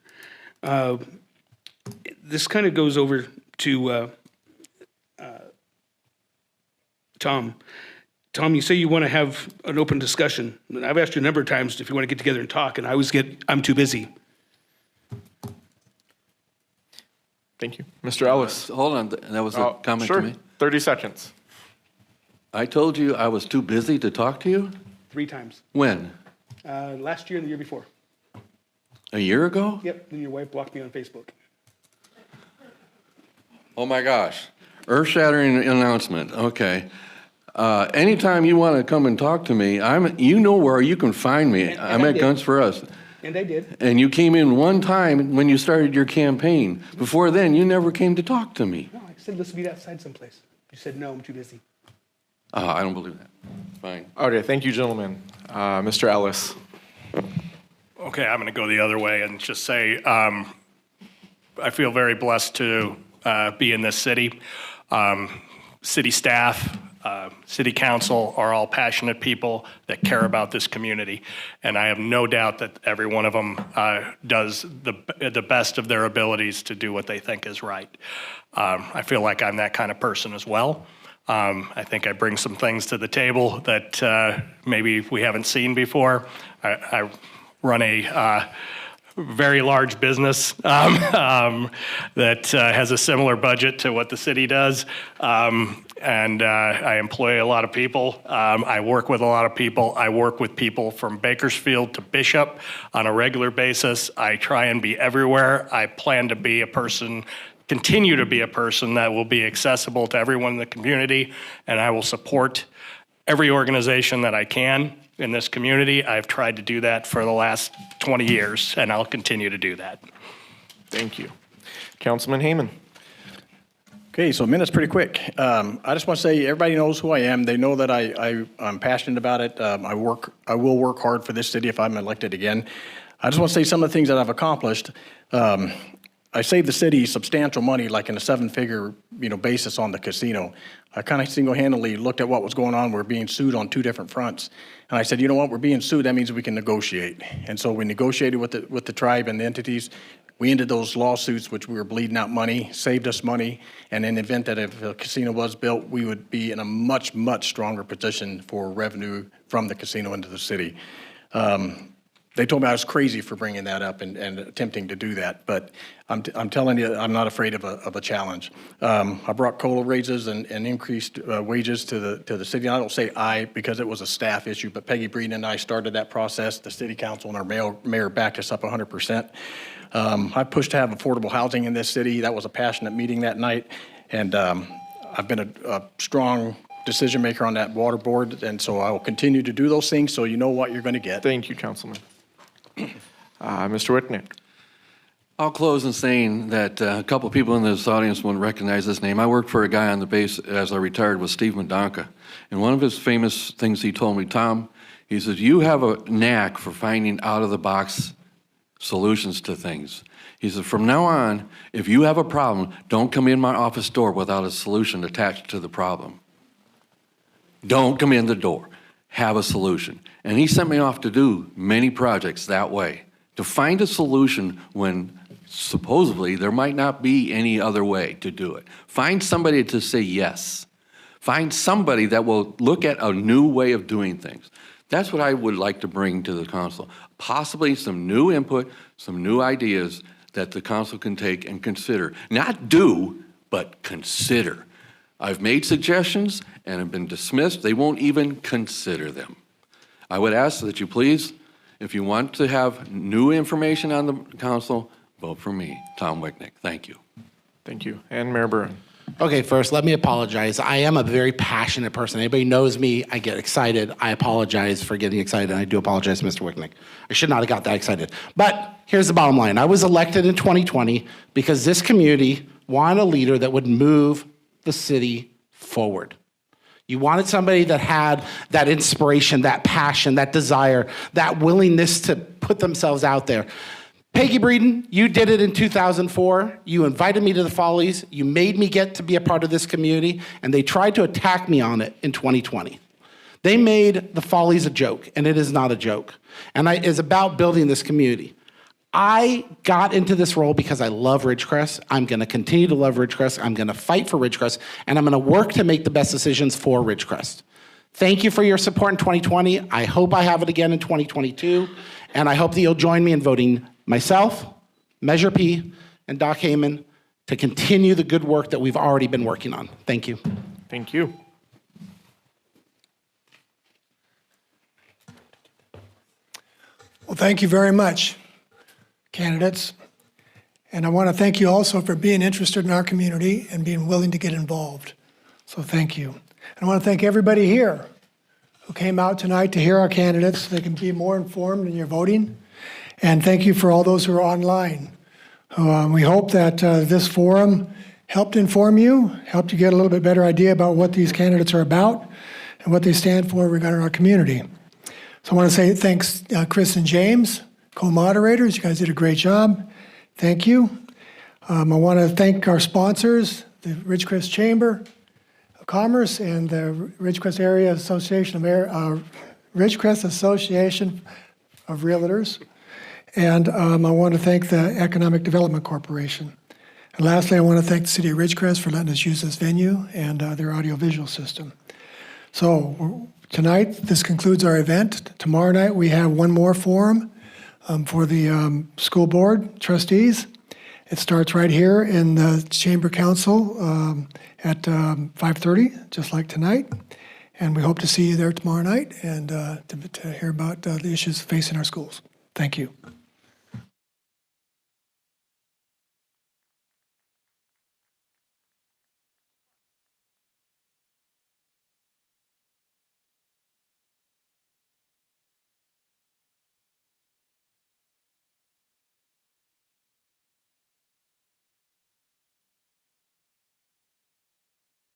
S8: This kind of goes over to Tom. Tom, you say you want to have an open discussion. I've asked you a number of times if you want to get together and talk, and I'm too busy.
S2: Thank you. Mr. Ellis.
S5: Hold on, that was a comment
S2: sure.
S5: to me.
S2: 30 seconds.
S5: I told you I was too busy to talk to you?
S8: 3 times.
S5: When?
S8: Last year and the year before.
S5: A year ago?
S8: Yep, and your wife blocked me on Facebook.
S5: Oh my gosh. Earth-shattering announcement, okay. Anytime you want to come and talk to me, you know where you can find me.
S8: And
S5: I'm
S8: I
S5: at
S8: did.
S5: Guns for Us.
S8: And I did.
S5: And you came in one time when you started your campaign. Before then, you never came to talk to me.
S8: No, I said, let's meet outside someplace. You said, no, I'm too busy.
S5: I don't believe that. Fine.
S2: Okay, thank you, gentlemen. Mr. Ellis.
S7: Okay, I'm going to go the other way and just say I feel very blessed to be in this city. City staff, city council are all passionate people that care about this community. And I have no doubt that every one of them does the best of their abilities to do what they think is right. I feel like I'm that kind of person as well. I think I bring some things to the table that maybe we haven't seen before. I run a very large business that has a similar budget to what the city does. And I employ a lot of people. I work with a lot of people. I work with people from Bakersfield to Bishop on a regular basis. I try and be everywhere. I plan to be a person, continue to be a person that will be accessible to everyone in the community, and I will support every organization that I can in this community. I've tried to do that for the last 20 years, and I'll continue to do that.
S2: Thank you. Councilman Heyman.
S6: Okay, so minutes pretty quick. I just want to say everybody knows who I am. They know that I'm passionate about it. I will work hard for this city if I'm elected again. I just want to say some of the things that I've accomplished. I saved the city substantial money, like in a seven-figure, basis on the casino. I kind of single-handedly looked at what was going on. We're being sued on two different fronts, and I said, you know what? We're being sued. That means we can negotiate. And so we negotiated with the tribe and the entities. We ended those lawsuits, which we were bleeding out money, saved us money, and in the event that if a casino was built, we would be in a much, much stronger position for revenue from the casino into the city. They told me I was crazy for bringing that up and attempting to do that, but I'm telling you, I'm not afraid of a challenge. I brought COLA raises and increased wages to the city. And I don't say I because it was a staff issue, but Peggy Bruin and I started that process. The city council and our mayor backed us up 100%. I pushed to have affordable housing in this city. That was a passionate meeting that night, and I've been a strong decision maker on that water board, and so I will continue to do those things so you know what you're going to get.
S2: Thank you, Councilman. Mr. Wicknick.
S5: I'll close in saying that a couple of people in this audience won't recognize this name. I worked for a guy on the base as I retired with Steve Mendonca, and one of his famous things he told me, Tom, he says, you have a knack for finding out-of-the-box solutions to things. He said, from now on, if you have a problem, don't come in my office door without a solution attached to the problem. Don't come in the door. Have a solution. And he sent me off to do many projects that way, to find a solution when supposedly there might not be any other way to do it. Find somebody to say yes. Find somebody that will look at a new way of doing things. That's what I would like to bring to the council. Possibly some new input, some new ideas that the council can take and consider. Not do, but consider. I've made suggestions and have been dismissed. They won't even consider them. I would ask that you please, if you want to have new information on the council, vote for me, Tom Wicknick. Thank you.
S2: Thank you. And Mayor Bruin.
S4: Okay, first, let me apologize. I am a very passionate person. Anybody knows me, I get excited. I apologize for getting excited, and I do apologize, Mr. Wicknick. I should not have got that excited. But here's the bottom line. I was elected in 2020 because this community wanted a leader that would move the city forward. You wanted somebody that had that inspiration, that passion, that desire, that willingness to put themselves out there. Peggy Bruin, you did it in 2004. You invited me to the Follies. You made me get to be a part of this community, and they tried to attack me on it in 2020. They made the Follies a joke, and it is not a joke. And it's about building this community. I got into this role because I love Ridgecrest. I'm going to continue to love Ridgecrest. I'm going to fight for Ridgecrest, and I'm going to work to make the best decisions for Ridgecrest. Thank you for your support in 2020. I hope I have it again in 2022, and I hope that you'll join me in voting myself, Measure P, and Doc Heyman to continue the good work that we've already been working on. Thank you.
S2: Thank you.
S1: Well, thank you very much, candidates. And I want to thank you also for being interested in our community and being willing to get involved. So thank you. And I want to thank everybody here who came out tonight to hear our candidates so they can be more informed in your voting. And thank you for all those who are online. We hope that this forum helped inform you, helped you get a little bit better idea about what these candidates are about and what they stand for regarding our community. So I want to say thanks, Chris and James, co-moderators. You guys did a great job. Thank you. I want to thank our sponsors, the Ridgecrest Chamber of Commerce and the Ridgecrest Area Association of Ridgecrest Association of Realtors. And I want to thank the Economic Development Corporation. And lastly, I want to thank the City of Ridgecrest for letting us use this venue and their audiovisual system. So tonight, this concludes our event. Tomorrow night, we have one more forum for the school board trustees. It starts right here in the Chamber Council at 5:30, just like tonight. And we hope to see you there tomorrow night and to hear about the issues facing our schools. Thank you.